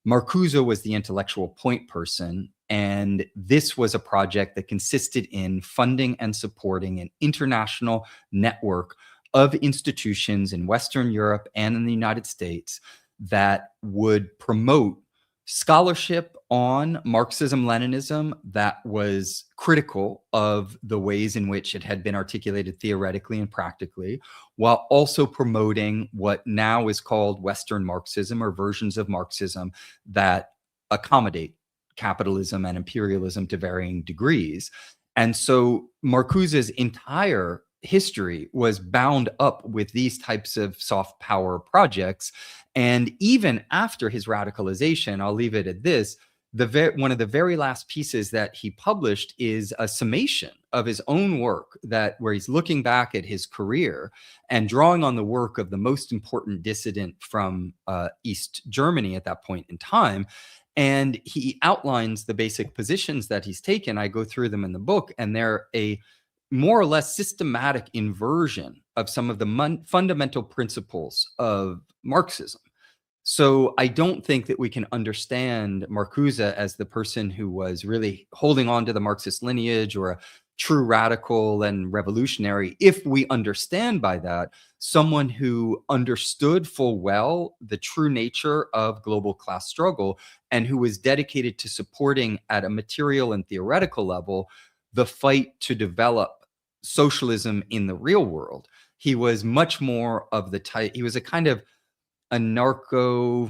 Marcuse was the intellectual point person, and this was a project that consisted in funding and supporting an international network of institutions in Western Europe and in the United States that would promote scholarship on Marxism-Leninism that was critical of the ways in which it had been articulated theoretically and practically, while also promoting what now is called Western Marxism, or versions of Marxism that accommodate capitalism and imperialism to varying degrees. And so Marcuse's entire history was bound up with these types of soft power projects. And even after his radicalization, I'll leave it at this, one of the very last pieces that he published is a summation of his own work, where he's looking back at his career and drawing on the work of the most important dissident from East Germany at that point in time. And he outlines the basic positions that he's taken. I go through them in the book, and they're a more or less systematic inversion of some of the fundamental principles of Marxism. So I don't think that we can understand Marcuse as the person who was really holding on to the Marxist lineage or a true radical and revolutionary, if we understand by that someone who understood full well the true nature of global class struggle and who was dedicated to supporting at a material and theoretical level the fight to develop socialism in the real world. He was much more of the type, he was a kind of a narco,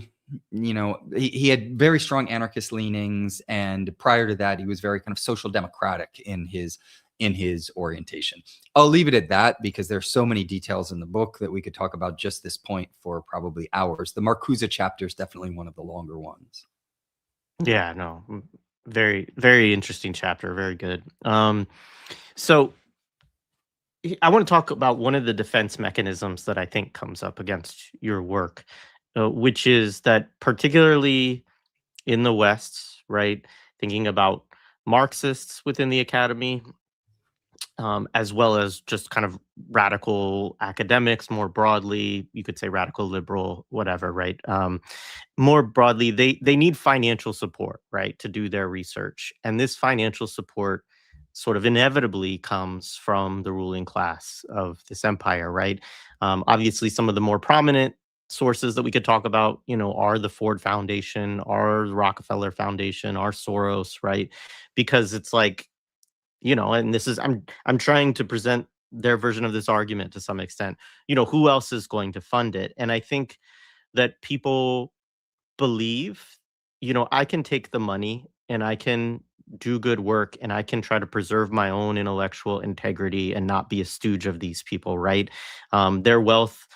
he had very strong anarchist leanings, and prior to that, he was very kind of social democratic in his orientation. I'll leave it at that because there's so many details in the book that we could talk about just this point for probably hours. The Marcuse chapter is definitely one of the longer ones. Yeah, no, very, very interesting chapter. Very good. So I want to talk about one of the defense mechanisms that I think comes up against your work. which is that particularly in the West, right, thinking about Marxists within the academy, as well as just kind of radical academics more broadly. You could say radical liberal, whatever, right? More broadly, they need financial support, right, to do their research, and this financial support sort of inevitably comes from the ruling class of this empire, right? Obviously, some of the more prominent sources that we could talk about, are the Ford Foundation, are the Rockefeller Foundation, are Soros, right? Because it's like, and this is I'm trying to present their version of this argument to some extent. Who else is going to fund it? And I think that people believe, I can take the money and I can do good work and I can try to preserve my own intellectual integrity and not be a stooge of these people, right? Their wealth,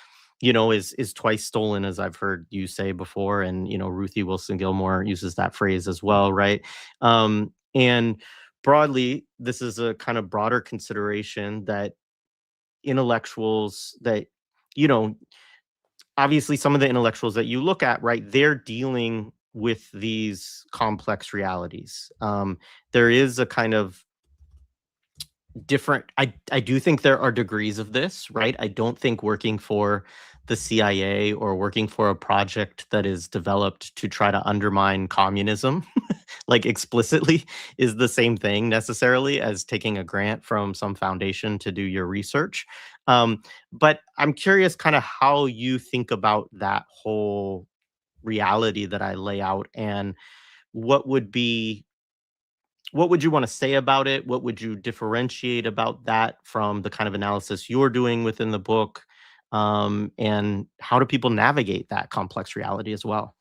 is twice stolen, as I've heard you say before, and Ruthie Wilson Gilmore uses that phrase as well, right? And broadly, this is a kind of broader consideration that intellectuals that you know obviously some of the intellectuals that you look at, right, they're dealing with these complex realities. There is a kind of different I do think there are degrees of this, right? I don't think working for the CIA or working for a project that is developed to try to undermine communism like explicitly is the same thing necessarily as taking a grant from some foundation to do your research. But I'm curious kind of how you think about that whole reality that I lay out, and what would be what would you want to say about it? What would you differentiate about that from the kind of analysis you're doing within the book? And how do people navigate that complex reality as well?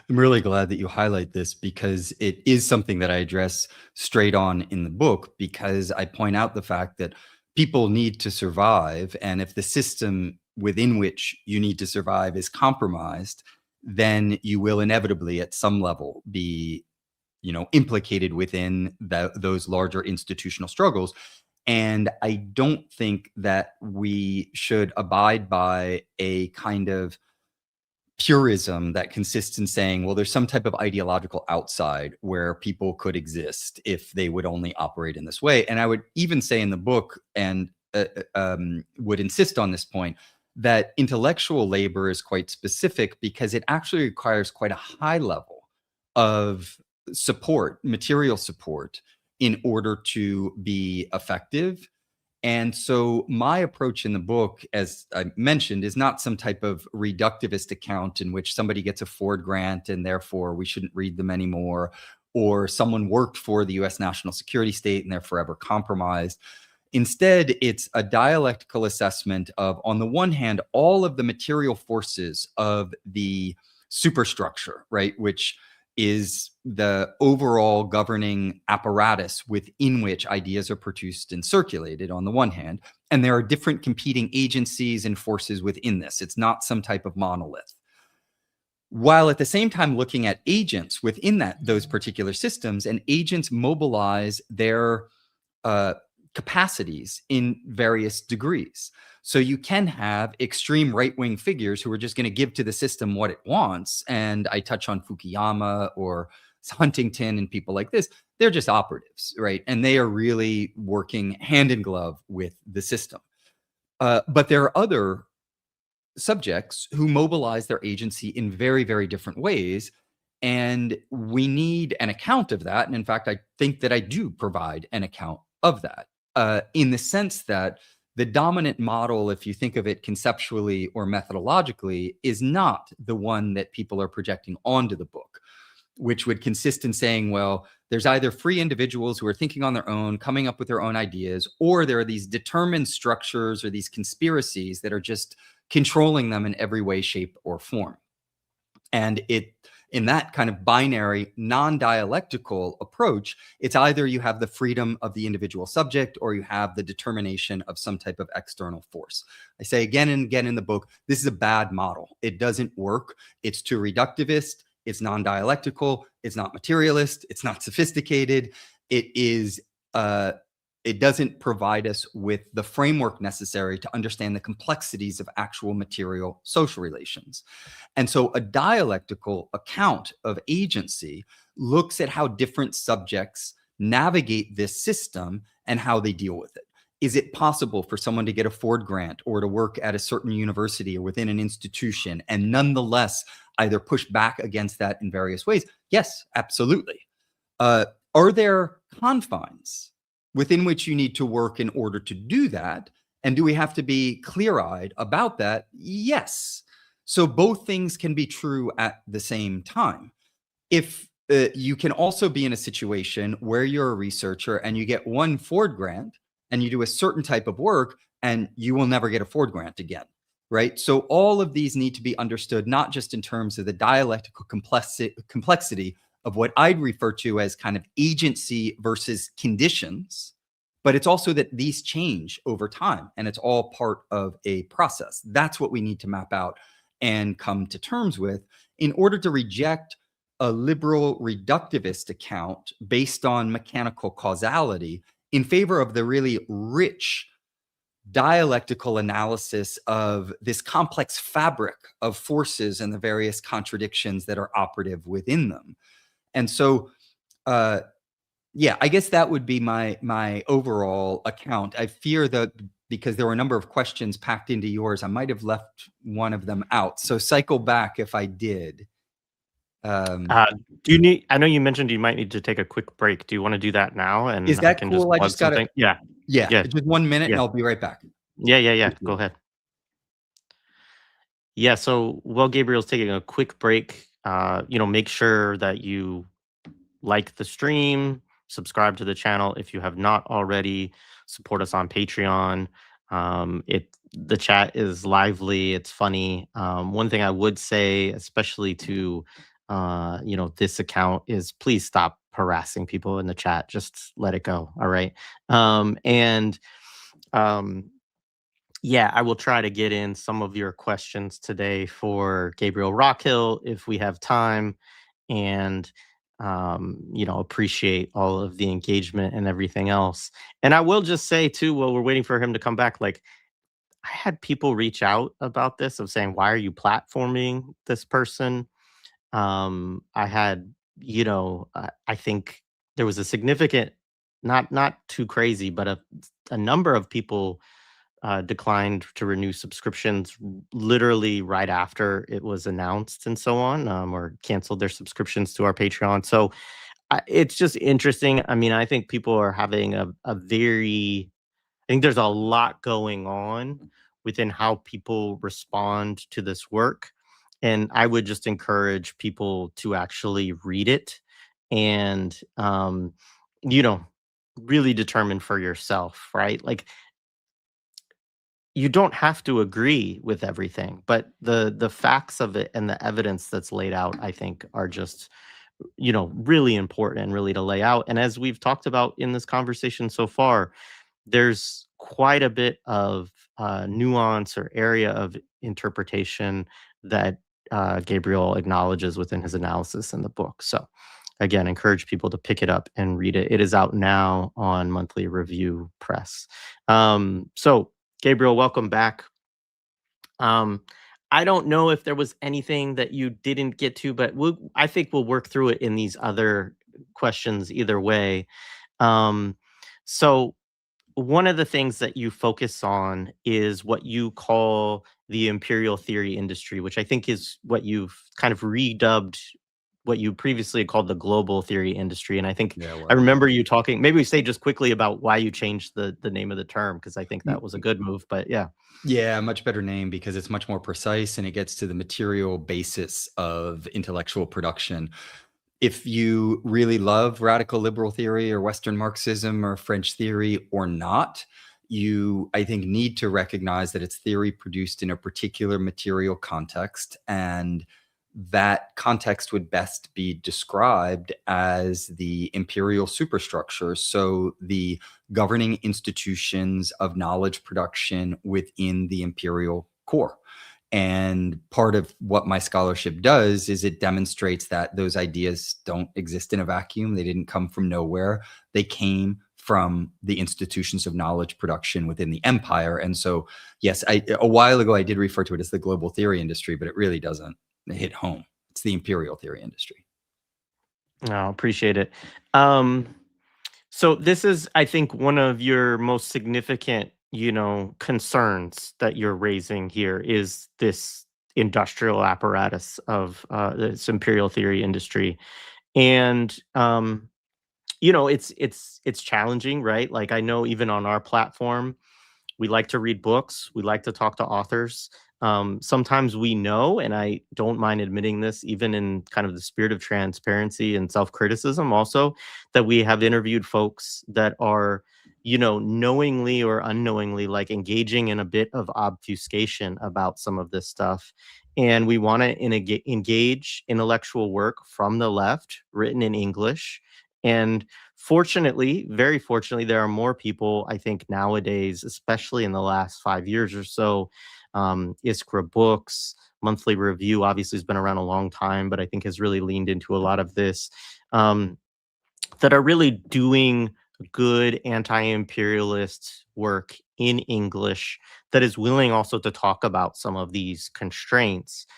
I'm really glad that you highlight this because it is something that I address straight on in the book, because I point out the fact that people need to survive. And if the system within which you need to survive is compromised, then you will inevitably at some level be, implicated within those larger institutional struggles. And I don't think that we should abide by a kind of purism that consists in saying, well, there's some type of ideological outside where people could exist if they would only operate in this way. And I would even say in the book, and would insist on this point, that intellectual labor is quite specific because it actually requires quite a high level of support, material support, in order to be effective. And so my approach in the book, as I mentioned, is not some type of reductivist account in which somebody gets a Ford grant and therefore we shouldn't read them anymore, or someone worked for the US national security state and they're forever compromised. Instead, it's a dialectical assessment of, on the one hand, all of the material forces of the superstructure, right, which is the overall governing apparatus within which ideas are produced and circulated on the one hand. And there are different competing agencies and forces within this. It's not some type of monolith. While at the same time looking at agents within those particular systems, and agents mobilize their capacities in various degrees. So you can have extreme right-wing figures who are just going to give to the system what it wants. And I touch on Fukuyama or Huntington and people like this. They're just operatives, right? And they are really working hand in glove with the system. But there are other subjects who mobilize their agency in very, very different ways. And we need an account of that. And in fact, I think that I do provide an account of that, in the sense that the dominant model, if you think of it conceptually or methodologically, is not the one that people are projecting onto the book, which would consist in saying, well, there's either free individuals who are thinking on their own, coming up with their own ideas, or there are these determined structures or these conspiracies that are just controlling them in every way, shape, or form. And in that kind of binary, non-dialectical approach, it's either you have the freedom of the individual subject or you have the determination of some type of external force. I say again and again in the book, this is a bad model. It doesn't work. It's too reductivist. It's non-dialectical. It's not materialist. It's not sophisticated. It is It doesn't provide us with the framework necessary to understand the complexities of actual material social relations. And so a dialectical account of agency looks at how different subjects navigate this system and how they deal with it. Is it possible for someone to get a Ford grant or to work at a certain university or within an institution and nonetheless either push back against that in various ways? Yes, absolutely. Are there confines within which you need to work in order to do that? And do we have to be clear-eyed about that? Yes. So both things can be true at the same time. If you can also be in a situation where you're a researcher and you get one Ford grant and you do a certain type of work and you will never get a Ford grant again, right? So all of these need to be understood, not just in terms of the dialectical complexity of what I'd refer to as kind of agency versus conditions, but it's also that these change over time and it's all part of a process. That's what we need to map out and come to terms with in order to reject a liberal reductivist account based on mechanical causality in favor of the really rich dialectical analysis of this complex fabric of forces and the various contradictions that are operative within them. And so, yeah, I guess that would be my overall account. I fear that because there were a number of questions packed into yours, I might have left one of them out. So cycle back if I did. Do you need? I know you mentioned you might need to take a quick break. Do you want to do that now? And Is that I can cool? just I plug just gotta. something. Yeah, Yeah, yeah, just 1 minute, yeah, and I'll be right back. yeah. Go ahead. Yeah. So while Gabriel's taking a quick break, make sure that you like the stream, subscribe to the channel if you have not already, support us on Patreon. The chat is lively, it's funny. One thing I would say, especially to this account, is please stop harassing people in the chat. Just let it go. All right. And yeah, I will try to get in some of your questions today for Gabriel Rockhill if we have time. And appreciate all of the engagement and everything else. And I will just say too, while we're waiting for him to come back, like I had people reach out about this of saying, why are you platforming this person? I had, I think there was a significant, not too crazy, but a number of people declined to renew subscriptions literally right after it was announced and so on, or canceled their subscriptions to our Patreon. So it's just interesting. I mean, I think people are having I think there's a lot going on within how people respond to this work. And I would just encourage people to actually read it and, you know, really determine for yourself, right? Like, you don't have to agree with everything, but the facts of it and the evidence that's laid out, I think, are just really important and really to lay out. And as we've talked about in this conversation so far, there's quite a bit of nuance or area of interpretation that Gabriel acknowledges within his analysis in the book. So again, encourage people to pick it up and read it. It is out now on Monthly Review Press. So Gabriel, welcome back. I don't know if there was anything that you didn't get to, but I think we'll work through it in these other questions either way. So one of the things that you focus on is what you call the imperial theory industry, which I think is what you've kind of redubbed what you previously called the global theory industry. And I think Yeah, I well, remember you talking, maybe we say just quickly about why you changed the name of the term, because I think that was a good move, but yeah. yeah, much better name because it's much more precise and it gets to the material basis of intellectual production. If you really love radical liberal theory or Western Marxism or French theory or not, you, I think, need to recognize that it's theory produced in a particular material context, and that context would best be described as the imperial superstructure. So the governing institutions of knowledge production within the imperial core. And part of what my scholarship does is it demonstrates that those ideas don't exist in a vacuum. They didn't come from nowhere. They came from the institutions of knowledge production within the empire. And so, yes, a while ago I did refer to it as the global theory industry, but it really doesn't hit home. It's the imperial theory industry. No, appreciate it. Um, so this is, I think, one of your most significant, concerns that you're raising here is this industrial apparatus of this imperial theory industry, and it's challenging, right? Like I know even on our platform, we like to read books. We like to talk to authors. Sometimes we know, and I don't mind admitting this, even in kind of the spirit of transparency and self criticism, also, that we have interviewed folks that are, knowingly or unknowingly, like engaging in a bit of obfuscation about some of this stuff. And we want to engage intellectual work from the left, written in English. And fortunately, very fortunately, there are more people, I think, nowadays, especially in the last 5 years or so. Iskra Books, Monthly Review, obviously has been around a long time, but I think has really leaned into a lot of this, that are really doing good anti-imperialist work in English that is willing also to talk about some of these constraints.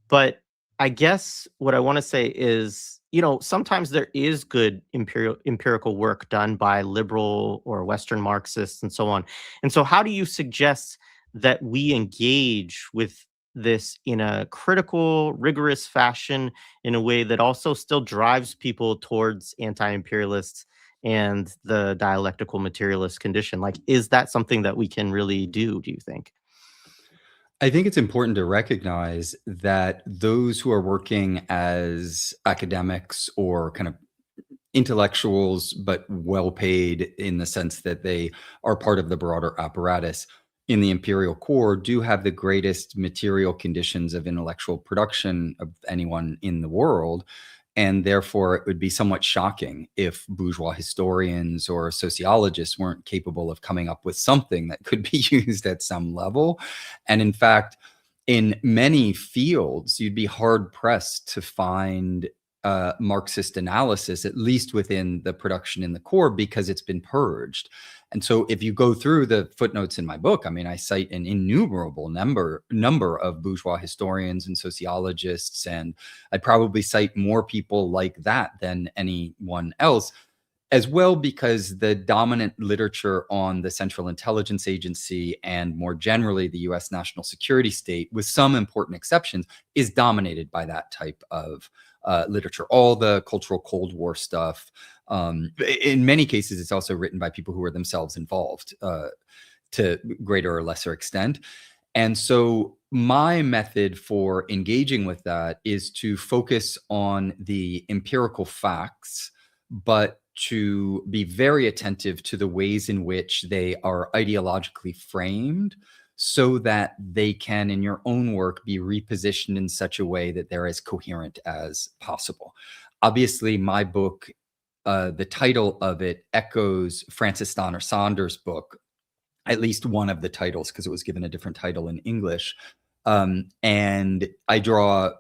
But I guess what I want to say is, sometimes there is good empirical work done by liberal or Western Marxists and so on. And so how do you suggest that we engage with this in a critical, rigorous fashion in a way that also still drives people towards anti-imperialists and the dialectical materialist condition? Like, is that something that we can really do you think? I think it's important to recognize that those who are working as academics or kind of intellectuals, but well paid in the sense that they are part of the broader apparatus in the imperial core do have the greatest material conditions of intellectual production of anyone in the world. And therefore, it would be somewhat shocking if bourgeois historians or sociologists weren't capable of coming up with something that could be used at some level. And in fact, in many fields, you'd be hard pressed to find Marxist analysis, at least within the production in the core, because it's been purged. And so if you go through the footnotes in my book, I mean, I cite an innumerable number of bourgeois historians and sociologists, and I'd probably cite more people like that than anyone else, as well, because the dominant literature on the Central Intelligence Agency and more generally the US national security state, with some important exceptions, is dominated by that type of literature. All the cultural Cold War stuff. In many cases, it's also written by people who are themselves involved to greater or lesser extent. And so my method for engaging with that is to focus on the empirical facts, but to be very attentive to the ways in which they are ideologically framed so that they can, in your own work, be repositioned in such a way that they're as coherent as possible. Obviously, my book, the title of it echoes Frances Donner Saunders' book, at least one of the titles, because it was given a different title in English. And I draw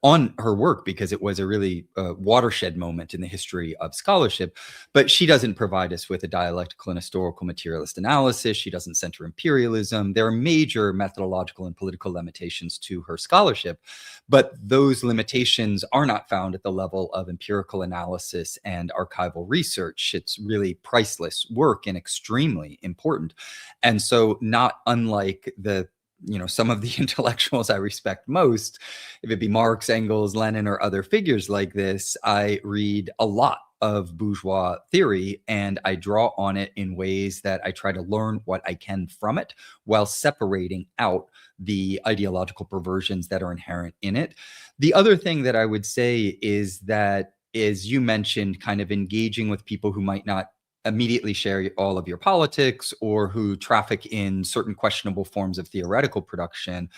on her work because it was a really watershed moment in the history of scholarship. But she doesn't provide us with a dialectical and historical materialist analysis. She doesn't center imperialism. There are major methodological and political limitations to her scholarship, but those limitations are not found at the level of empirical analysis and archival research. It's really priceless work and extremely important. And so, not unlike some of the intellectuals I respect most, if it be Marx, Engels, Lenin, or other figures like this, I read a lot of bourgeois theory and I draw on it in ways that I try to learn what I can from it while separating out the ideological perversions that are inherent in it. The other thing that I would say is that, as you mentioned, kind of engaging with people who might not immediately share all of your politics or who traffic in certain questionable forms of theoretical production.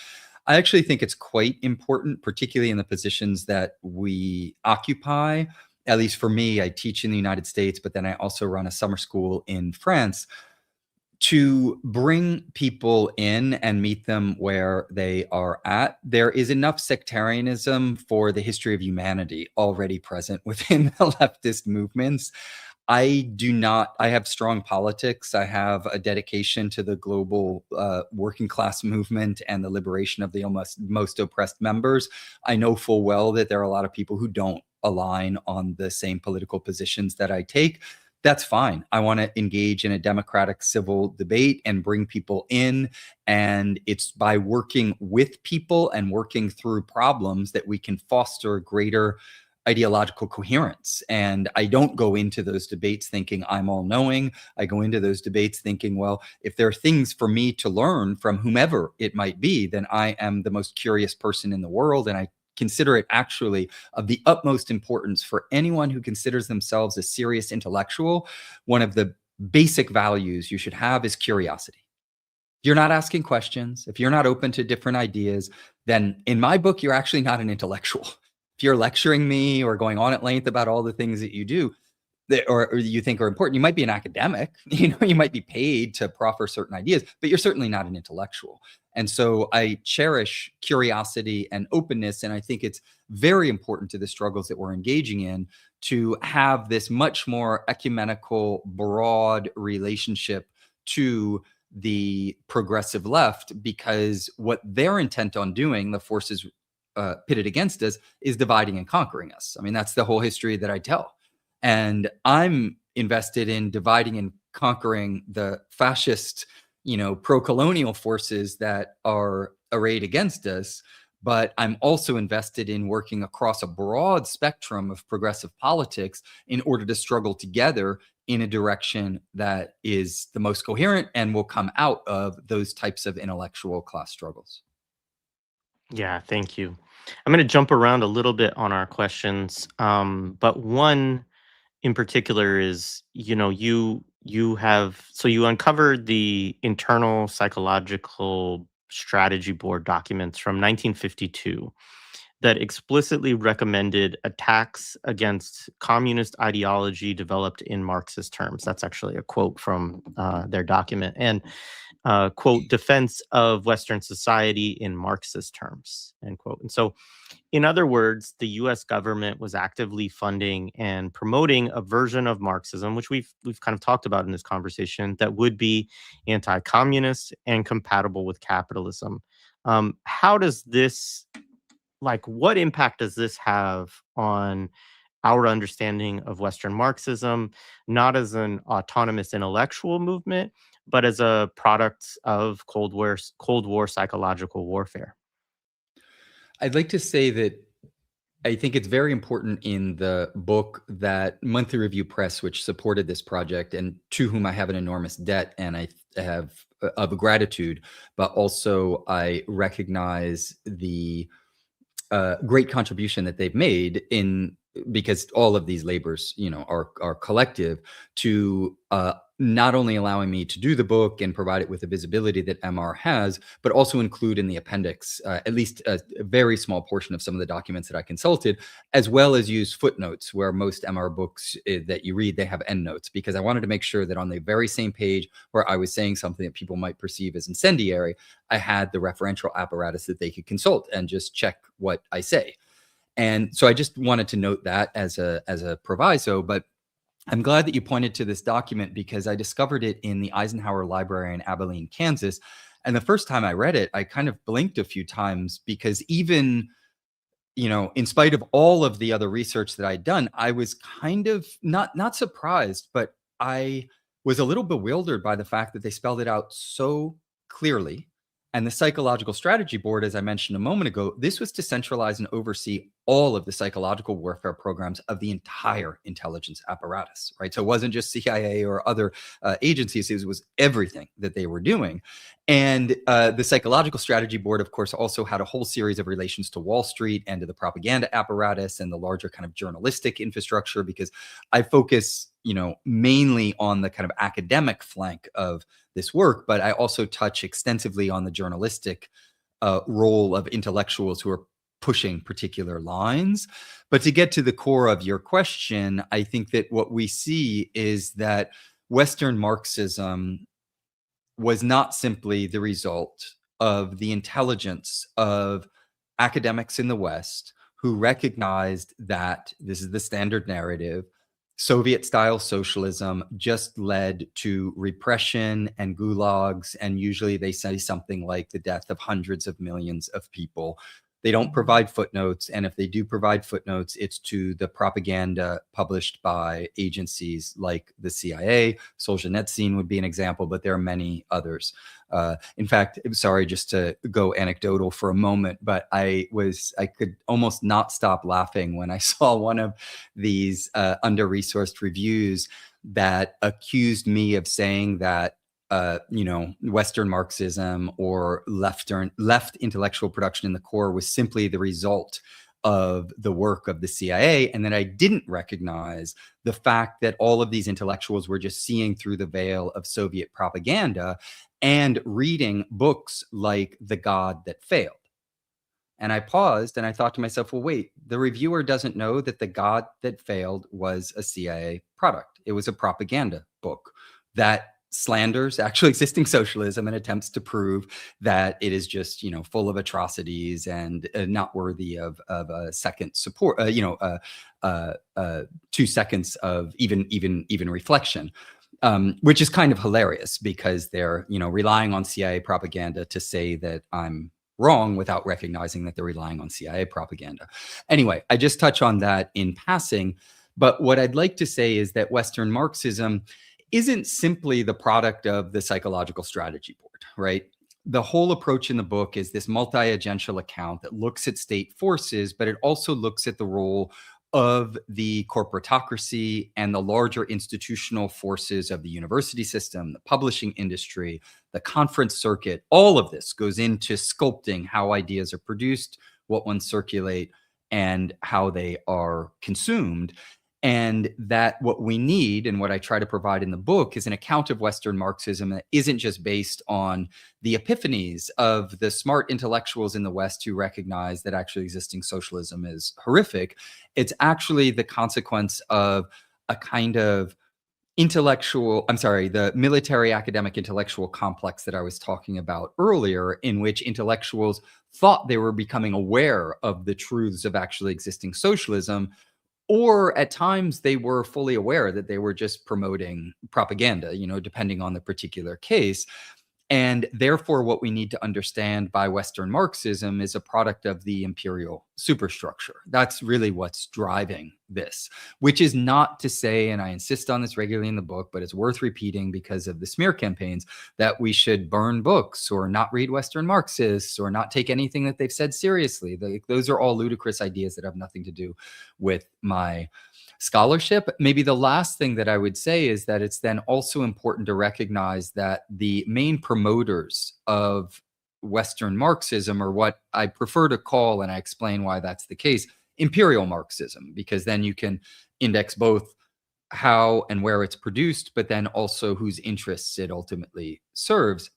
I actually think it's quite important, particularly in the positions that we occupy. At least for me, I teach in the United States, but then I also run a summer school in France, to bring people in and meet them where they are at. There is enough sectarianism for the history of humanity already present within the leftist movements. I do not, I have strong politics. I have a dedication to the global working class movement and the liberation of the most oppressed members. I know full well that there are a lot of people who don't align on the same political positions that I take. That's fine. I want to engage in a democratic civil debate and bring people in. And it's by working with people and working through problems that we can foster greater ideological coherence. And I don't go into those debates thinking I'm all knowing. I go into those debates thinking, well, if there are things for me to learn from whomever it might be, then I am the most curious person in the world. And I consider it actually of the utmost importance for anyone who considers themselves a serious intellectual. One of the basic values you should have is curiosity. If you're not asking questions, if you're not open to different ideas, then in my book, you're actually not an intellectual. If you're lecturing me or going on at length about all the things that you do or you think are important, you might be an academic, you might be paid to proffer certain ideas, but you're certainly not an intellectual. And so I cherish curiosity and openness. And I think it's very important to the struggles that we're engaging in to have this much more ecumenical, broad relationship to the progressive left, because what they're intent on doing, the forces pitted against us, is dividing and conquering us. I mean, that's the whole history that I tell. And I'm invested in dividing and conquering the fascist, pro-colonial forces that are arrayed against us. But I'm also invested in working across a broad spectrum of progressive politics in order to struggle together in a direction that is the most coherent and will come out of those types of intellectual class struggles. Yeah, thank you. I'm going to jump around a little bit on our questions, but one in particular is, you uncovered the internal psychological strategy board documents from 1952 that explicitly recommended attacks against communist ideology developed in Marxist terms. That's actually a quote from their document. And quote, defense of Western society in Marxist terms, end quote. And so, in other words, the US government was actively funding and promoting a version of Marxism, which we've kind of talked about in this conversation, that would be anti-communist and compatible with capitalism. How does this, what impact does this have on our understanding of Western Marxism, not as an autonomous intellectual movement, but as a product of Cold War psychological warfare? I'd like to say that I think it's very important in the book that Monthly Review Press, which supported this project and to whom I have an enormous debt and I have of gratitude, but also I recognize the great contribution that they've made in, because all of these labors, are collective to not only allowing me to do the book and provide it with the visibility that MR has, but also include in the appendix at least a very small portion of some of the documents that I consulted, as well as use footnotes where most MR books that you read, they have endnotes, because I wanted to make sure that on the very same page where I was saying something that people might perceive as incendiary, I had the referential apparatus that they could consult and just check what I say. And so I just wanted to note that as a proviso, but I'm glad that you pointed to this document because I discovered it in the Eisenhower Library in Abilene, Kansas. And the first time I read it, I kind of blinked a few times because even, in spite of all of the other research that I'd done, I was kind of not surprised, but I was a little bewildered by the fact that they spelled it out so clearly. And the Psychological Strategy Board, as I mentioned a moment ago, this was to centralize and oversee all of the psychological warfare programs of the entire intelligence apparatus, right? So it wasn't just CIA or other agencies, it was everything that they were doing. And the Psychological Strategy Board, of course, also had a whole series of relations to Wall Street and to the propaganda apparatus and the larger kind of journalistic infrastructure, because I focus, mainly on the kind of academic flank of this work, but I also touch extensively on the journalistic role of intellectuals who are pushing particular lines. But to get to the core of your question, I think that what we see is that Western Marxism was not simply the result of the intelligence of academics in the West who recognized that this is the standard narrative. Soviet-style socialism just led to repression and gulags, and usually they say something like the death of hundreds of millions of people. They don't provide footnotes, and if they do provide footnotes, it's to the propaganda published by agencies like the CIA. Solzhenitsyn would be an example, but there are many others. In fact, sorry, just to go anecdotal for a moment, but I could almost not stop laughing when I saw one of these under-resourced reviews that accused me of saying that Western Marxism or left intellectual production in the core was simply the result of the work of the CIA, and that I didn't recognize the fact that all of these intellectuals were just seeing through the veil of Soviet propaganda and reading books like The God That Failed. And I paused and I thought to myself, well, wait, the reviewer doesn't know that The God That Failed was a CIA product. It was a propaganda book that slanders actually existing socialism and attempts to prove that it is just, full of atrocities and not worthy of a second support, 2 seconds of even reflection. Which is kind of hilarious because they're, relying on CIA propaganda to say that I'm wrong without recognizing that they're relying on CIA propaganda. Anyway, I just touch on that in passing. But what I'd like to say is that Western Marxism isn't simply the product of the psychological strategy board, right? The whole approach in the book is this multi-agential account that looks at state forces, but it also looks at the role of the corporatocracy and the larger institutional forces of the university system, the publishing industry, the conference circuit. All of this goes into sculpting how ideas are produced, what ones circulate, and how they are consumed. And that what we need, and what I try to provide in the book, is an account of Western Marxism that isn't just based on the epiphanies of the smart intellectuals in the West who recognize that actually existing socialism is horrific. It's actually the consequence of a kind of the military academic intellectual complex that I was talking about earlier, in which intellectuals thought they were becoming aware of the truths of actually existing socialism, or at times they were fully aware that they were just promoting propaganda, depending on the particular case. And therefore, what we need to understand by Western Marxism is a product of the imperial superstructure. That's really what's driving this, which is not to say, and I insist on this regularly in the book, but it's worth repeating because of the smear campaigns, that we should burn books or not read Western Marxists or not take anything that they've said seriously. Those are all ludicrous ideas that have nothing to do with my scholarship. Maybe the last thing that I would say is that it's then also important to recognize that the main promoters of Western Marxism are what I prefer to call, and I explain why that's the case, Imperial Marxism, because then you can index both how and where it's produced, but then also whose interests it ultimately serves.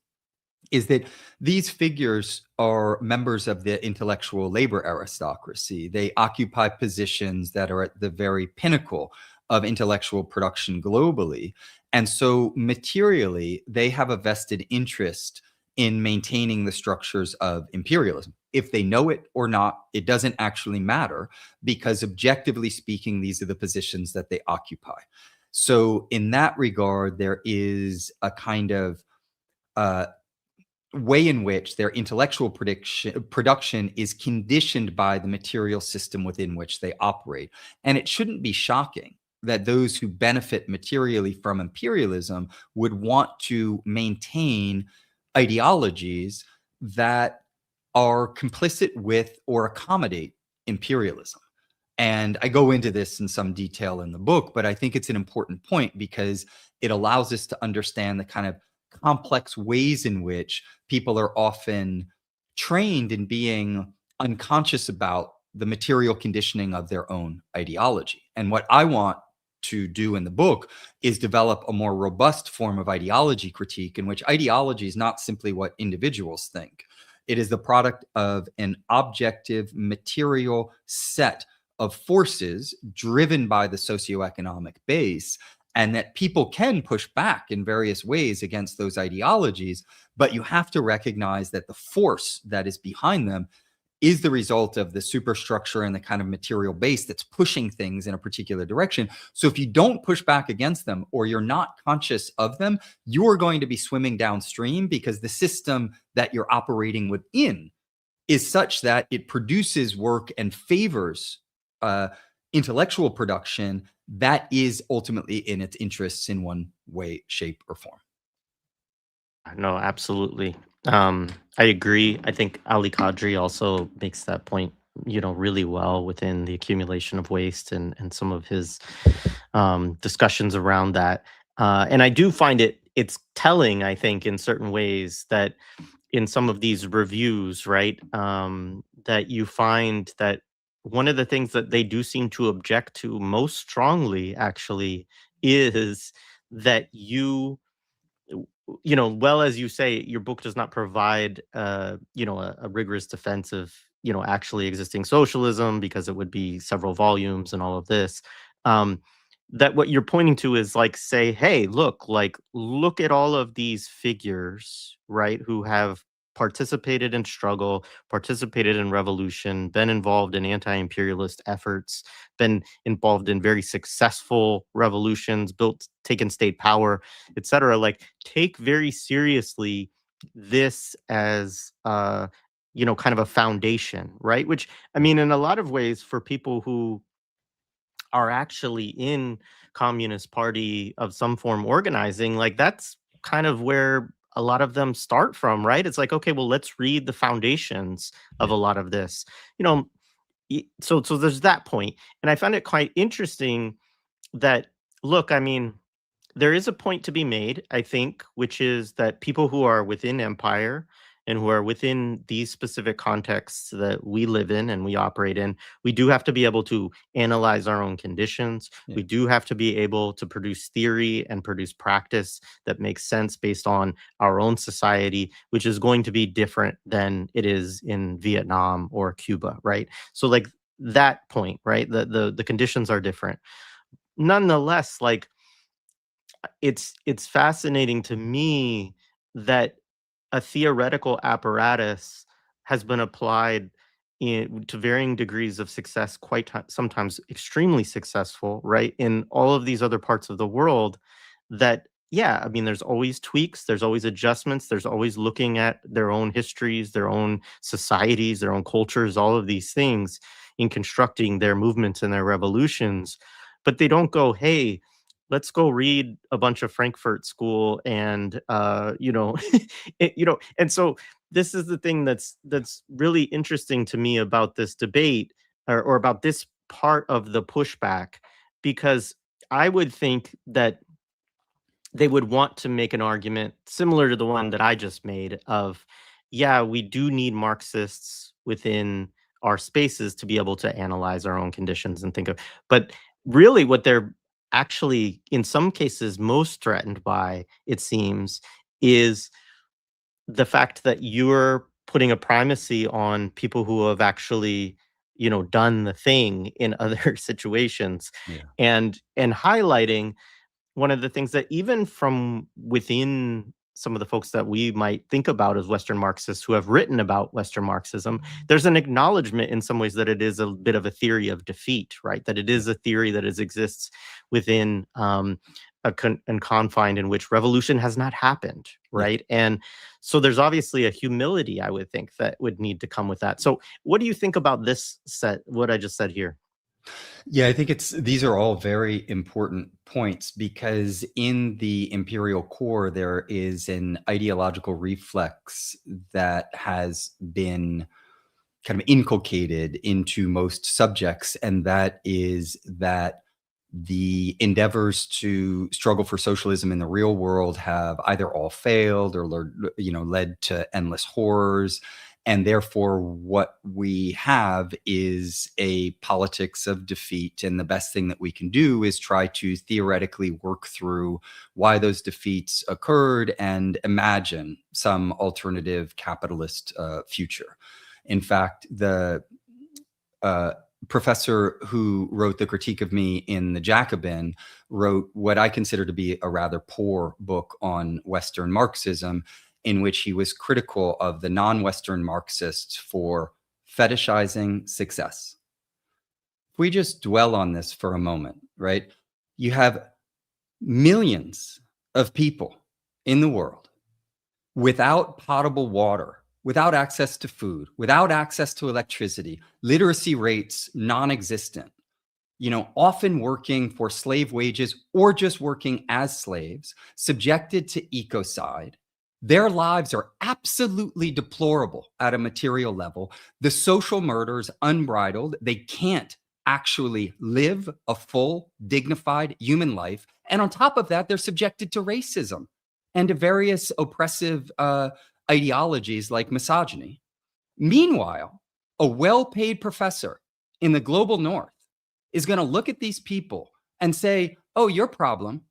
Is that these figures are members of the intellectual labor aristocracy. They occupy positions that are at the very pinnacle of intellectual production globally. And so materially, they have a vested interest in maintaining the structures of imperialism. If they know it or not, it doesn't actually matter, because objectively speaking, these are the positions that they occupy. So in that regard, there is a kind of way in which their intellectual production is conditioned by the material system within which they operate. And it shouldn't be shocking that those who benefit materially from imperialism would want to maintain ideologies that are complicit with or accommodate imperialism. And I go into this in some detail in the book, but I think it's an important point because it allows us to understand the kind of complex ways in which people are often trained in being unconscious about the material conditioning of their own ideology. And what I want to do in the book is develop a more robust form of ideology critique, in which ideology is not simply what individuals think. It is the product of an objective material set of forces driven by the socioeconomic base, and that people can push back in various ways against those ideologies, but you have to recognize that the force that is behind them is the result of the superstructure and the kind of material base that's pushing things in a particular direction. So if you don't push back against them, or you're not conscious of them, you're going to be swimming downstream, because the system that you're operating within is such that it produces work and favors intellectual production that is ultimately in its interests in one way, shape, or form. No, absolutely. I agree. I think Ali Kadri also makes that point, really well within the accumulation of waste and some of his discussions around that. And I do find it's telling, I think, in certain ways that in some of these reviews, right, that you find that one of the things that they do seem to object to most strongly, actually, is that well, as you say, your book does not provide, a rigorous defense of, actually existing socialism, because it would be several volumes and all of this. Um, that what you're pointing to is like, say, hey, look at all of these figures, right, who have participated in struggle, participated in revolution, been involved in anti-imperialist efforts, been involved in very successful revolutions, taken state power, etc. Like, take very seriously this as kind of a foundation, right? Which, I mean, in a lot of ways, for people who are actually in communist party of some form organizing, like, that's kind of where a lot of them start from, right? It's like, okay, well, let's read the foundations of Yeah. a lot of this, you know so there's that point. And I found it quite interesting that, look, I mean, there is a point to be made, I think, which is that people who are within empire and who are within these specific contexts that we live in and we operate in, we do have to be able to analyze our own conditions. Yeah. We do have to be able to produce theory and produce practice that makes sense based on our own society, which is going to be different than it is in Vietnam or Cuba, right? So, like, that point, right? The conditions are different. Nonetheless, like, it's fascinating to me that a theoretical apparatus has been applied to varying degrees of success, sometimes extremely successful, right, in all of these other parts of the world. That, yeah, I mean, there's always tweaks, there's always adjustments, there's always looking at their own histories, their own societies, their own cultures, all of these things in constructing their movements and their revolutions. But they don't go, hey, let's go read a bunch of Frankfurt School and and so this is the thing that's really interesting to me about this debate, or about this part of the pushback, because I would think that they would want to make an argument similar to the one that I just made of, yeah, we do need Marxists within our spaces to be able to analyze our own conditions and think of, but really what they're actually in some cases most threatened by, it seems, is the fact that you're putting a primacy on people who have actually, done the thing in other situations, Yeah. and highlighting one of the things that even from within some of the folks that we might think about as Western Marxists who have written about Western Marxism, there's an acknowledgement in some ways that it is a bit of a theory of defeat, right? That it Yeah. is a theory that exists within and confined in which revolution has not happened, Yeah. right? And so there's obviously a humility, I would think, that would need to come with that. So what do you think about what I just said here? Yeah, I think these are all very important points, because in the imperial core, there is an ideological reflex that has been kind of inculcated into most subjects. And that is that the endeavors to struggle for socialism in the real world have either all failed or led to endless horrors. And therefore, what we have is a politics of defeat. And the best thing that we can do is try to theoretically work through why those defeats occurred and imagine some alternative capitalist future. In fact, the uh, professor who wrote the critique of me in The Jacobin wrote what I consider to be a rather poor book on Western Marxism, in which he was critical of the non-Western Marxists for fetishizing success. If we just dwell on this for a moment, right? You have millions of people in the world without potable water, without access to food, without access to electricity, literacy rates non-existent, often working for slave wages or just working as slaves, subjected to ecocide. Their lives are absolutely deplorable at a material level. The social murders unbridled. They can't actually live a full, dignified human life. And on top of that, they're subjected to racism and to various oppressive ideologies like misogyny. Meanwhile, a well-paid professor in the global north is going to look at these people and say, oh, your problem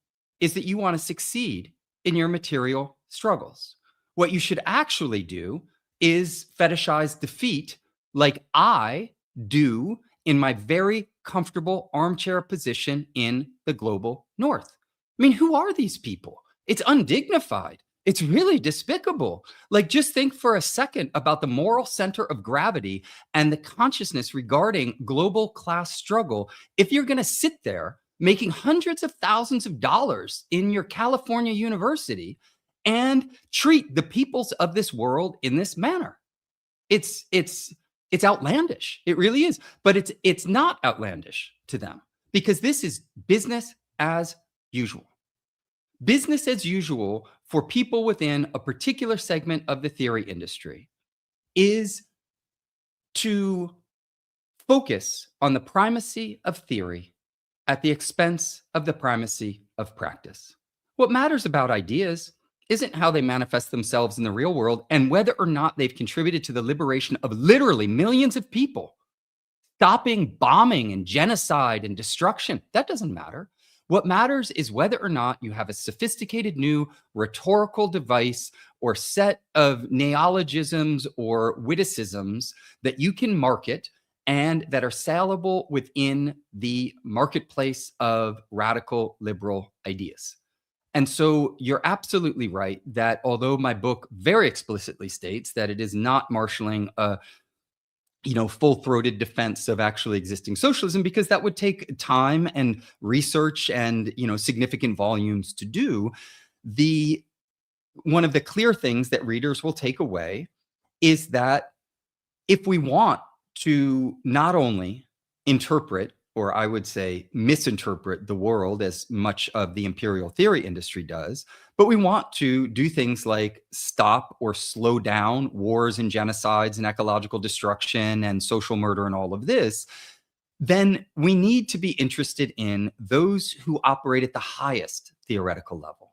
is that you want to succeed in your material struggles. What you should actually do is fetishize defeat like I do in my very comfortable armchair position in the global north. I mean, who are these people? It's undignified. It's really despicable. Like, just think for a second about the moral center of gravity and the consciousness regarding global class struggle. If you're going to sit there making hundreds of thousands of dollars in your California university and treat the peoples of this world in this manner, it's outlandish. It really is. But it's not outlandish to them because this is business as usual. Business as usual for people within a particular segment of the theory industry is to focus on the primacy of theory at the expense of the primacy of practice. What matters about ideas isn't how they manifest themselves in the real world and whether or not they've contributed to the liberation of literally millions of people, stopping bombing and genocide and destruction. That doesn't matter. What matters is whether or not you have a sophisticated new rhetorical device or set of neologisms or witticisms that you can market and that are saleable within the marketplace of radical liberal ideas. And so you're absolutely right that although my book very explicitly states that it is not marshaling a full-throated defense of actually existing socialism, because that would take time and research and, significant volumes to do. One of the clear things that readers will take away is that if we want to not only interpret, or I would say misinterpret the world as much of the imperial theory industry does, but we want to do things like stop or slow down wars and genocides and ecological destruction and social murder and all of this, then we need to be interested in those who operate at the highest theoretical level.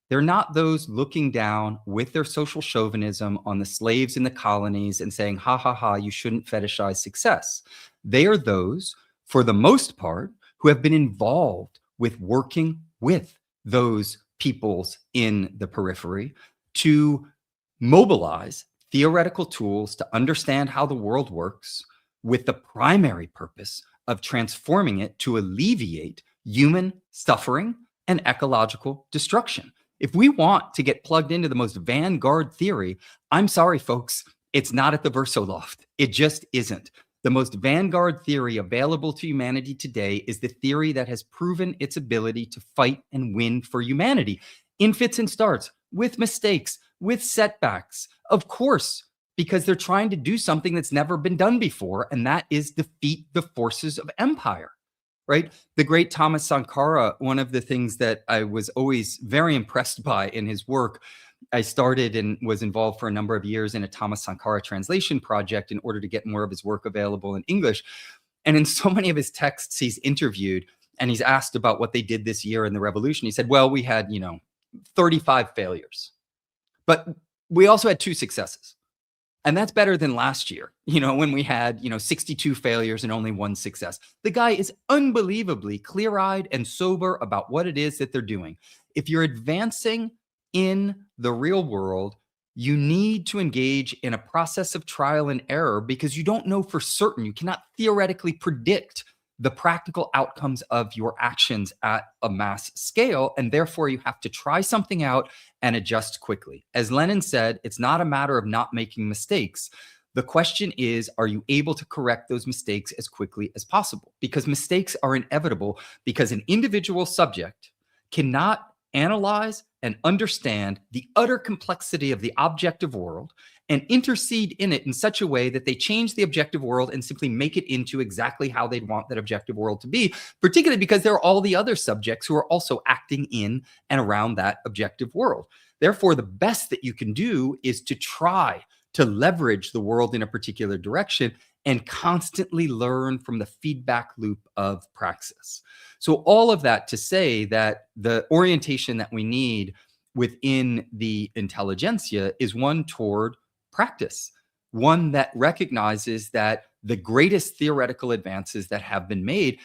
They're not those looking down with their social chauvinism on the slaves in the colonies and saying, ha, ha, ha, you shouldn't fetishize success. They are those, for the most part, who have been involved with working with those peoples in the periphery to mobilize theoretical tools to understand how the world works with the primary purpose of transforming it to alleviate human suffering and ecological destruction. If we want to get plugged into the most vanguard theory, I'm sorry, folks, it's not at the Versoloft. It just isn't. The most vanguard theory available to humanity today is the theory that has proven its ability to fight and win for humanity in fits and starts, with mistakes, with setbacks, of course, because they're trying to do something that's never been done before, and that is defeat the forces of empire, right? The great Thomas Sankara, one of the things that I was always very impressed by in his work, I started and was involved for a number of years in a Thomas Sankara translation project in order to get more of his work available in English. And in so many of his texts, he's interviewed and he's asked about what they did this year in the revolution. He said, well, we had, 35 failures, but we also had 2 successes. And that's better than last year, when we had, 62 failures and only 1 success. The guy is unbelievably clear-eyed and sober about what it is that they're doing. If you're advancing in the real world, you need to engage in a process of trial and error because you don't know for certain. You cannot theoretically predict the practical outcomes of your actions at a mass scale. And therefore, you have to try something out and adjust quickly. As Lenin said, it's not a matter of not making mistakes. The question is, are you able to correct those mistakes as quickly as possible? Because mistakes are inevitable, because an individual subject cannot analyze and understand the utter complexity of the objective world and intercede in it in such a way that they change the objective world and simply make it into exactly how they'd want that objective world to be, particularly because there are all the other subjects who are also acting in and around that objective world. Therefore, the best that you can do is to try to leverage the world in a particular direction and constantly learn from the feedback loop of praxis. So all of that to say that the orientation that we need within the intelligentsia is one toward practice, one that recognizes that the greatest theoretical advances that have been made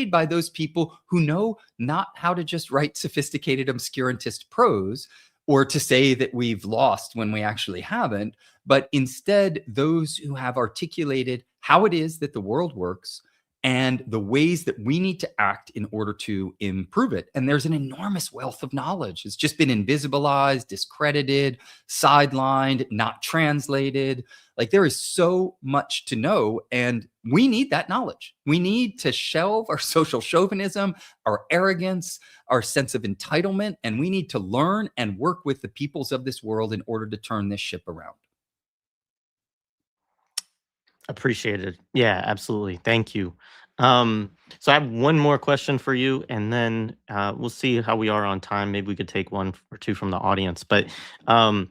by those people who know not how to just write sophisticated obscurantist prose, or to say that we've lost when we actually haven't, but instead those who have articulated how it is that the world works and the ways that we need to act in order to improve it. And there's an enormous wealth of knowledge. It's just been invisibilized, discredited, sidelined, not translated. Like, there is so much to know, and we need that knowledge. We need to shelve our social chauvinism, our arrogance, our sense of entitlement, and we need to learn and work with the peoples of this world in order to turn this ship around. Appreciated. Yeah, absolutely. Thank you. So I have one more question for you, and then we'll see how we are on time. Maybe we could take one or two from the audience. But um,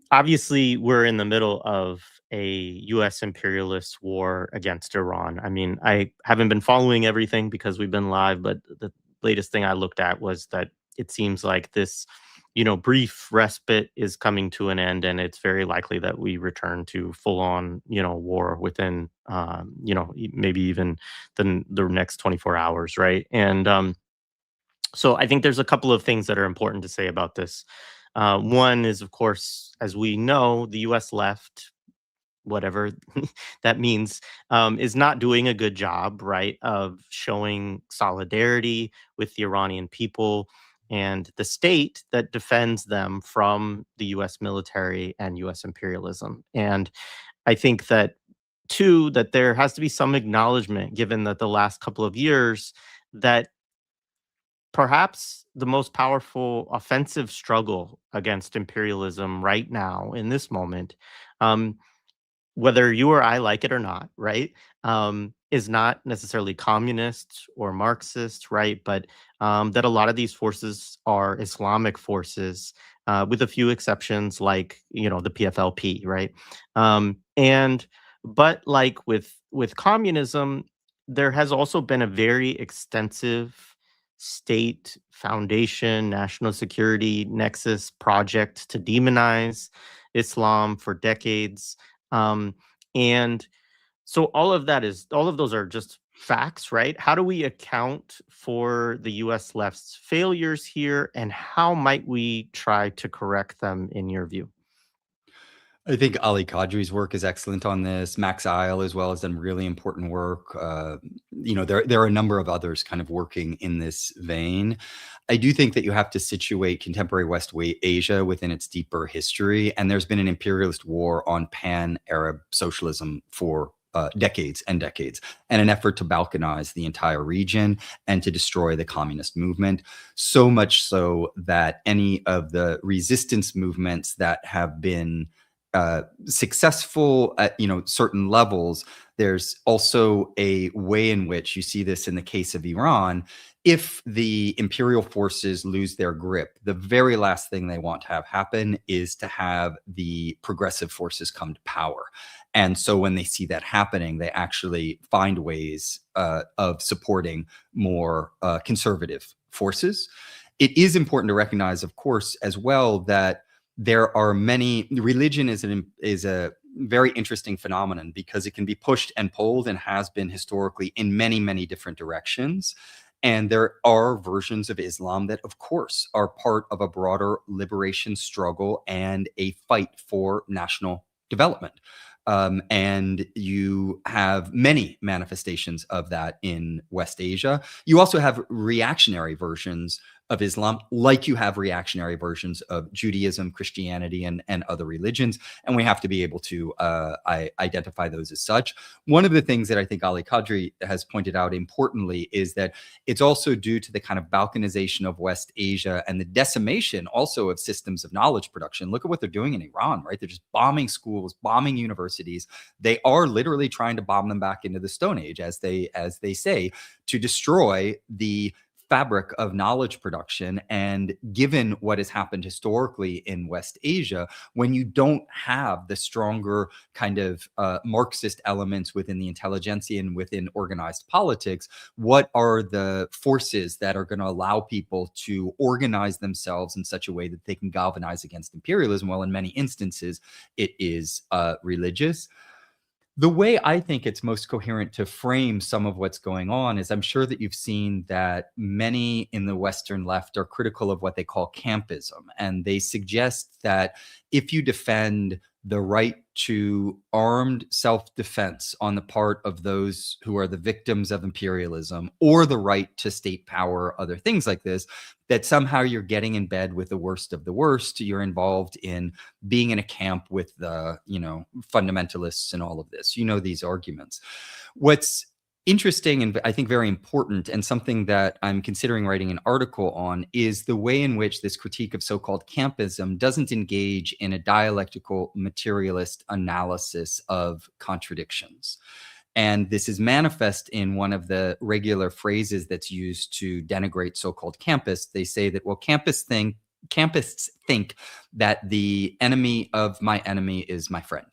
obviously, we're in the middle of a U.S. imperialist war against Iran. I mean, I haven't been following everything because we've been live, but the latest thing I looked at was that it seems like this, brief respite is coming to an end, and it's very likely that we return to full-on, war within, maybe even the next 24 hours, right? And so I think there's a couple of things that are important to say about this. One is, of course, as we know, the U.S. left, whatever that means, is not doing a good job, right, of showing solidarity with the Iranian people and the state that defends them from the US military and US imperialism. And I think that, two, that there has to be some acknowledgement, given that the last couple of years, that perhaps the most powerful offensive struggle against imperialism right now in this moment, um, whether you or I like it or not, right, is not necessarily communist or Marxist, right? But that a lot of these forces are Islamic forces, with a few exceptions, like the PFLP, right? And but like with communism, there has also been a very extensive state foundation, national security nexus project to demonize Islam for decades. um, and so all of those are just facts, right? How do we account for the US left's failures here, and how might we try to correct them in your view? I think Ali Qadri's work is excellent on this. Max Eil as well has done really important work. There are a number of others kind of working in this vein. I do think that you have to situate contemporary West Asia within its deeper history, and there's been an imperialist war on pan-Arab socialism for decades and decades, and an effort to balkanize the entire region and to destroy the communist movement. So much so that any of the resistance movements that have been successful at certain levels, there's also a way in which you see this in the case of Iran. If the imperial forces lose their grip, the very last thing they want to have happen is to have the progressive forces come to power. And so when they see that happening, they actually find ways of supporting more conservative forces. It is important to recognize, of course, as well, that there are many. Religion is a very interesting phenomenon because it can be pushed and pulled, and has been historically, in many, many different directions. And there are versions of Islam that, of course, are part of a broader liberation struggle and a fight for national development. And you have many manifestations of that in West Asia. You also have reactionary versions of Islam, like you have reactionary versions of Judaism, Christianity, and other religions. And we have to be able to identify those as such. One of the things that I think Ali Qadri has pointed out importantly is that it's also due to the kind of balkanization of West Asia and the decimation also of systems of knowledge production. Look at what they're doing in Iran, right? They're just bombing schools, bombing universities. They are literally trying to bomb them back into the Stone Age, as they say, to destroy the fabric of knowledge production. And given what has happened historically in West Asia, when you don't have the stronger kind of Marxist elements within the intelligentsia and within organized politics, what are the forces that are going to allow people to organize themselves in such a way that they can galvanize against imperialism? Well, in many instances, it is religious. The way I think it's most coherent to frame some of what's going on is I'm sure that you've seen that many in the Western left are critical of what they call campism. And they suggest that if you defend the right to armed self-defense on the part of those who are the victims of imperialism, or the right to state power, other things like this, that somehow you're getting in bed with the worst of the worst. You're involved in being in a camp with the, fundamentalists and all of this. These arguments. What's interesting and I think very important, and something that I'm considering writing an article on, is the way in which this critique of so-called campism doesn't engage in a dialectical materialist analysis of contradictions. And this is manifest in one of the regular phrases that's used to denigrate so-called campists. They say that, well, campists think that the enemy of my enemy is my friend.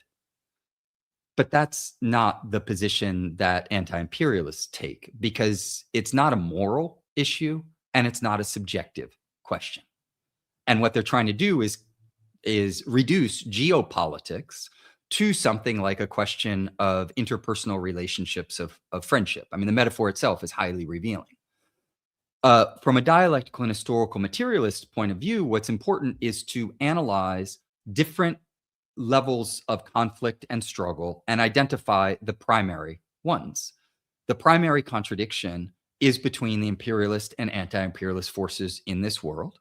But that's not the position that anti-imperialists take, because it's not a moral issue and it's not a subjective question. And what they're trying to do is reduce geopolitics to something like a question of interpersonal relationships of friendship. I mean, the metaphor itself is highly revealing. From a dialectical and historical materialist point of view, what's important is to analyze different levels of conflict and struggle and identify the primary ones. The primary contradiction is between the imperialist and anti-imperialist forces in this world.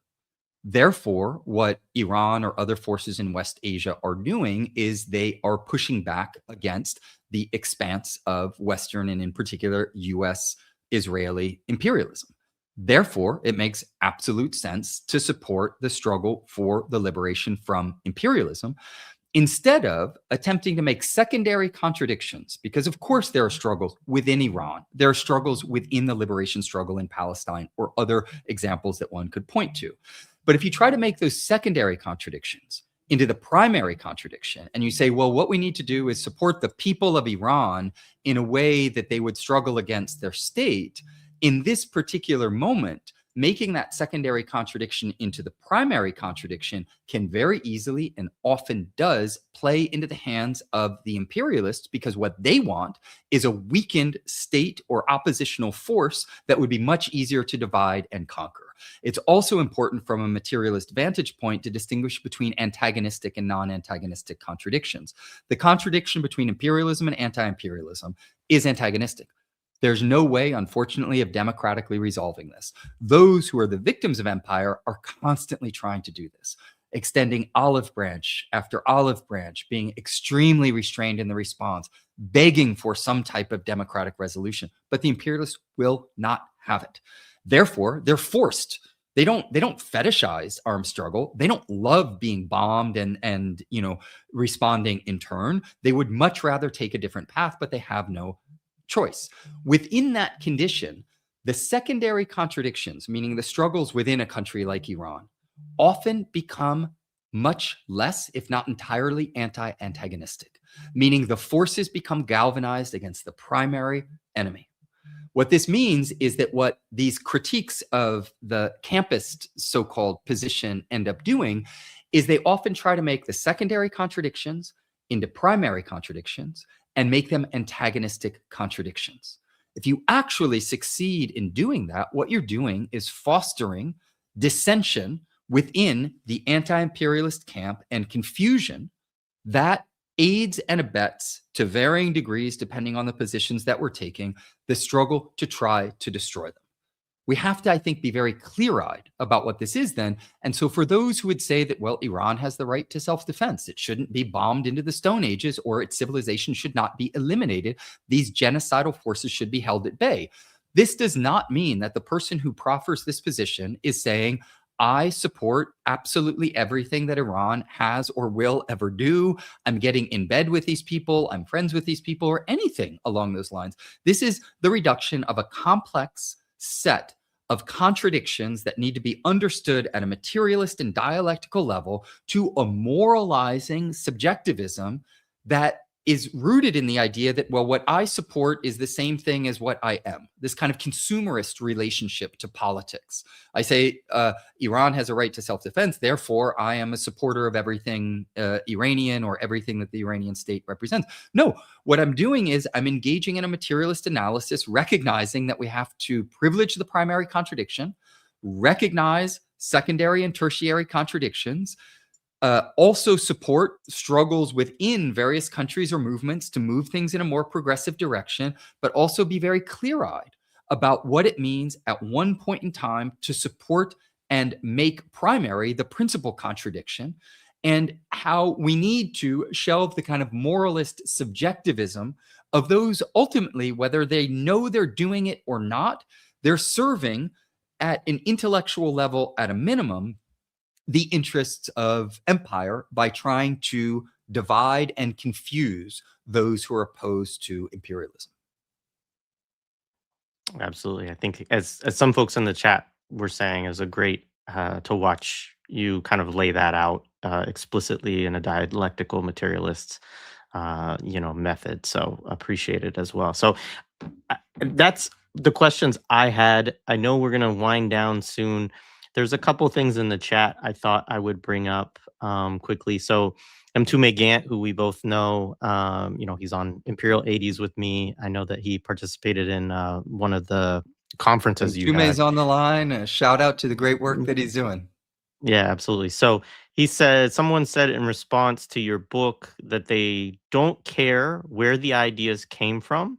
Therefore, what Iran or other forces in West Asia are doing is they are pushing back against the expanse of Western and in particular US Israeli imperialism. Therefore, it makes absolute sense to support the struggle for the liberation from imperialism, instead of attempting to make secondary contradictions, because of course there are struggles within Iran, there are struggles within the liberation struggle in Palestine, or other examples that one could point to. But if you try to make those secondary contradictions into the primary contradiction, and you say, well, what we need to do is support the people of Iran in a way that they would struggle against their state, in this particular moment, making that secondary contradiction into the primary contradiction can very easily, and often does, play into the hands of the imperialists, because what they want is a weakened state or oppositional force that would be much easier to divide and conquer. It's also important from a materialist vantage point to distinguish between antagonistic and non-antagonistic contradictions. The contradiction between imperialism and anti-imperialism is antagonistic. There's no way, unfortunately, of democratically resolving this. Those who are the victims of empire are constantly trying to do this, extending olive branch after olive branch, being extremely restrained in the response, begging for some type of democratic resolution. But the imperialists will not have it. Therefore, they're forced. They don't fetishize armed struggle. They don't love being bombed and responding in turn. They would much rather take a different path, but they have no choice. Within that condition, the secondary contradictions, meaning the struggles within a country like Iran, often become much less, if not entirely, anti-antagonistic, meaning the forces become galvanized against the primary enemy. What this means is that what these critiques of the campist so-called position end up doing is they often try to make the secondary contradictions into primary contradictions and make them antagonistic contradictions. If you actually succeed in doing that, what you're doing is fostering dissension within the anti-imperialist camp and confusion that aids and abets, to varying degrees depending on the positions that we're taking, the struggle to try to destroy them. We have to, I think, be very clear-eyed about what this is then. And so for those who would say that, well, Iran has the right to self-defense, it shouldn't be bombed into the Stone Ages, or its civilization should not be eliminated, these genocidal forces should be held at bay. This does not mean that the person who proffers this position is saying, I support absolutely everything that Iran has or will ever do. I'm getting in bed with these people, I'm friends with these people, or anything along those lines. This is the reduction of a complex set of contradictions that need to be understood at a materialist and dialectical level to a moralizing subjectivism that is rooted in the idea that, well, what I support is the same thing as what I am. This kind of consumerist relationship to politics. I say Iran has a right to self-defense, therefore I am a supporter of everything Iranian or everything that the Iranian state represents. No, what I'm doing is I'm engaging in a materialist analysis, recognizing that we have to privilege the primary contradiction, recognize secondary and tertiary contradictions, also support struggles within various countries or movements to move things in a more progressive direction, but also be very clear-eyed about what it means at one point in time to support and make primary the principal contradiction, and how we need to shelve the kind of moralist subjectivism of those ultimately, whether they know they're doing it or not, they're serving at an intellectual level at a minimum the interests of empire by trying to divide and confuse those who are opposed to imperialism. Absolutely. I think as some folks in the chat were saying, is a great to watch you kind of lay that out explicitly in a dialectical materialist method. So appreciate it as well. So that's the questions I had. I know we're going to wind down soon. There's a couple things in the chat I thought I would bring up quickly. So Mtume Gant, who we both know, he's on Imperial 80s with me. I know that he participated in one of the conferences you Tume's had. on the line. A shout out to the great work that he's doing. Yeah, absolutely. So he said, someone said in response to your book that they don't care where the ideas came from,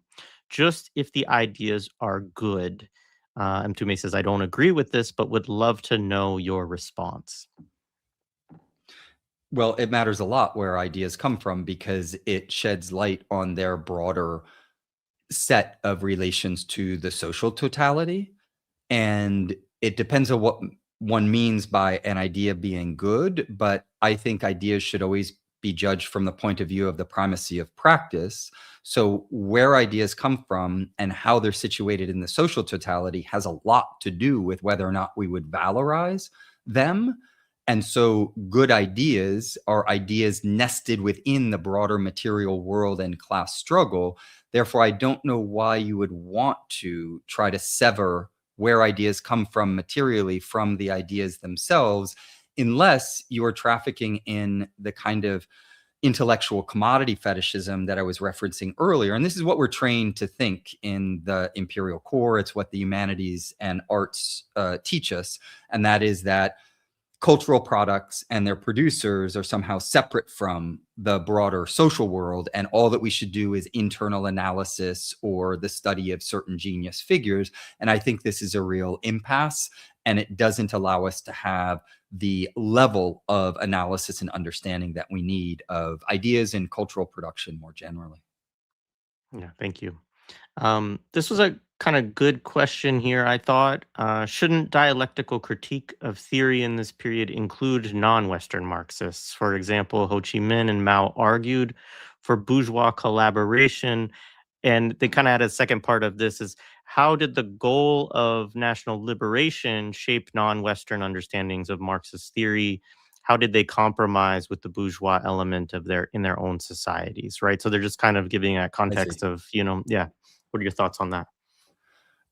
just if the ideas are good. Mtume says, I don't agree with this, but would love to know your response. Well, it matters a lot where ideas come from because it sheds light on their broader set of relations to the social totality. And it depends on what one means by an idea being good, but I think ideas should always be judged from the point of view of the primacy of practice. So where ideas come from and how they're situated in the social totality has a lot to do with whether or not we would valorize them. And so good ideas are ideas nested within the broader material world and class struggle. Therefore, I don't know why you would want to try to sever where ideas come from materially from the ideas themselves, unless you are trafficking in the kind of intellectual commodity fetishism that I was referencing earlier. And this is what we're trained to think in the Imperial core. It's what the humanities and arts teach us. And that is that cultural products and their producers are somehow separate from the broader social world, and all that we should do is internal analysis or the study of certain genius figures. And I think this is a real impasse, and it doesn't allow us to have the level of analysis and understanding that we need of ideas and cultural production more generally. Yeah, thank you. This was a kind of good question here, I thought. Shouldn't dialectical critique of theory in this period include non-Western Marxists? For example, Ho Chi Minh and Mao argued for bourgeois collaboration. And they kind of had a second part of this is, how did the goal of national liberation shape non-Western understandings of Marxist theory? How did they compromise with the bourgeois element of in their own societies, right? So they're just kind of giving that context of, yeah. What are your thoughts on that?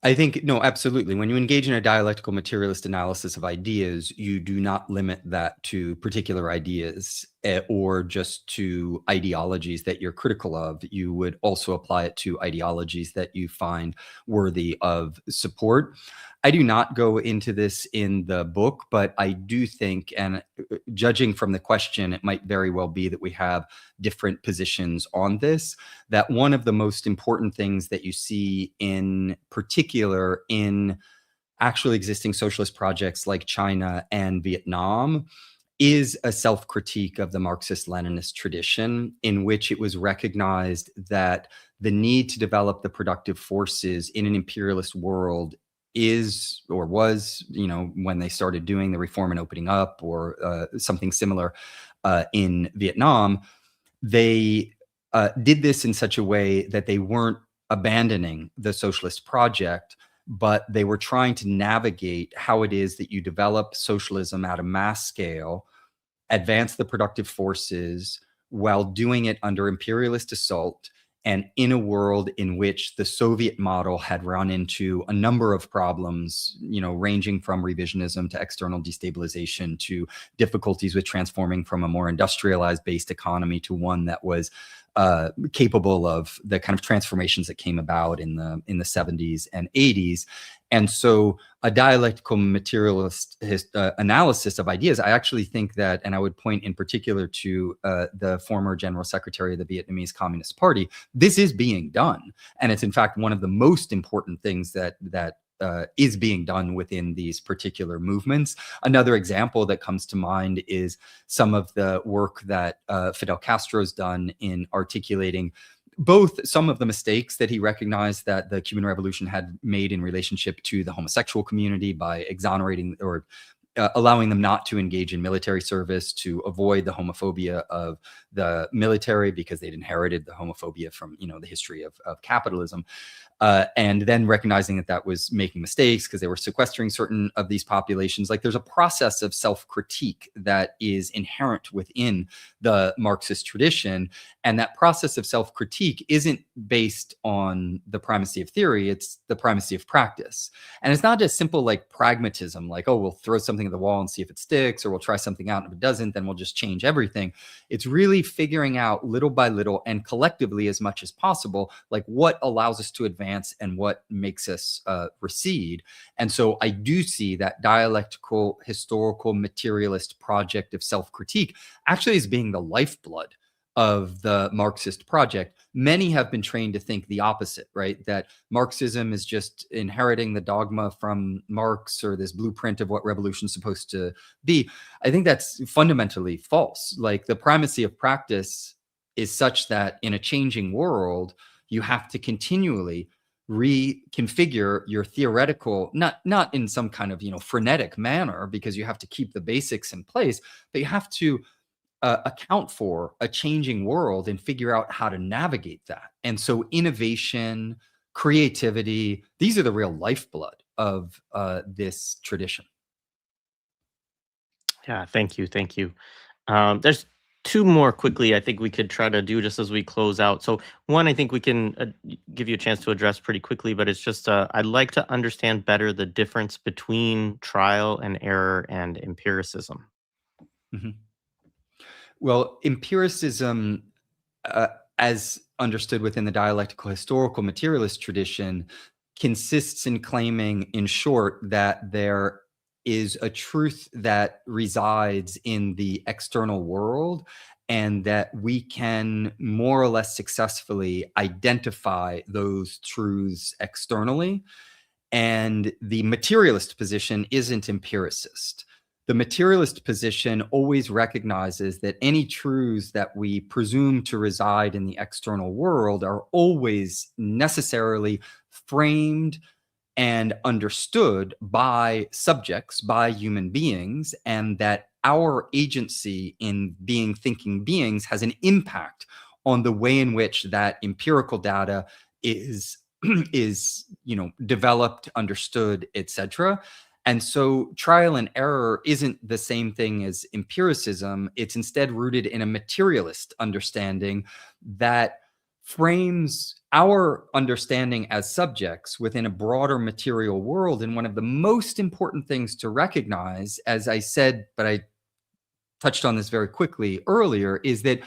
I think, no, absolutely. When you engage in a dialectical materialist analysis of ideas, you do not limit that to particular ideas or just to ideologies that you're critical of. You would also apply it to ideologies that you find worthy of support. I do not go into this in the book, but I do think, and judging from the question, it might very well be that we have different positions on this, that one of the most important things that you see in particular in actually existing socialist projects like China and Vietnam is a self-critique of the Marxist-Leninist tradition, in which it was recognized that the need to develop the productive forces in an imperialist world is, or was, when they started doing the reform and opening up, or something similar in Vietnam, they did this in such a way that they weren't abandoning the socialist project, but they were trying to navigate how it is that you develop socialism at a mass scale, advance the productive forces while doing it under imperialist assault, and in a world in which the Soviet model had run into a number of problems, ranging from revisionism to external destabilization to difficulties with transforming from a more industrialized based economy to one that was capable of the kind of transformations that came about in the 70s and 80s. And so a dialectical materialist analysis of ideas, I actually think that, and I would point in particular to the former general secretary of the Vietnamese Communist Party, this is being done. And it's in fact one of the most important things that is being done within these particular movements. Another example that comes to mind is some of the work that Fidel Castro's done in articulating both some of the mistakes that he recognized that the Cuban Revolution had made in relationship to the homosexual community by exonerating or allowing them not to engage in military service, to avoid the homophobia of the military because they'd inherited the homophobia from the history of capitalism. And then recognizing that that was making mistakes because they were sequestering certain of these populations. Like, there's a process of self-critique that is inherent within the Marxist tradition. And that process of self-critique isn't based on the primacy of theory, it's the primacy of practice. And it's not just simple like pragmatism, like, oh, we'll throw something at the wall and see if it sticks, or we'll try something out, and if it doesn't, then we'll just change everything. It's really figuring out little by little and collectively as much as possible, like what allows us to advance and what makes us recede. And so I do see that dialectical, historical, materialist project of self-critique actually as being the lifeblood of the Marxist project. Many have been trained to think the opposite, right? That Marxism is just inheriting the dogma from Marx, or this blueprint of what revolution is supposed to be. I think that's fundamentally false. Like, the primacy of practice is such that in a changing world, you have to continually reconfigure your theoretical, not in some kind of frenetic manner, because you have to keep the basics in place, but you have to account for a changing world and figure out how to navigate that. And so innovation, creativity, these are the real lifeblood of this tradition. Yeah, thank you. Thank you. There's two more quickly I think we could try to do just as we close out. So one, I think we can give you a chance to address pretty quickly, but it's just I'd like to understand better the difference between trial and error and empiricism. Mhm. Well, empiricism, as understood within the dialectical historical materialist tradition, consists in claiming, in short, that there is a truth that resides in the external world, and that we can more or less successfully identify those truths externally. And the materialist position isn't empiricist. The materialist position always recognizes that any truths that we presume to reside in the external world are always necessarily framed and understood by subjects, by human beings, and that our agency in being thinking beings has an impact on the way in which that empirical data is developed, understood, etc. And so trial and error isn't the same thing as empiricism. It's instead rooted in a materialist understanding that frames our understanding as subjects within a broader material world. And one of the most important things to recognize, as I said, but I touched on this very quickly earlier, is that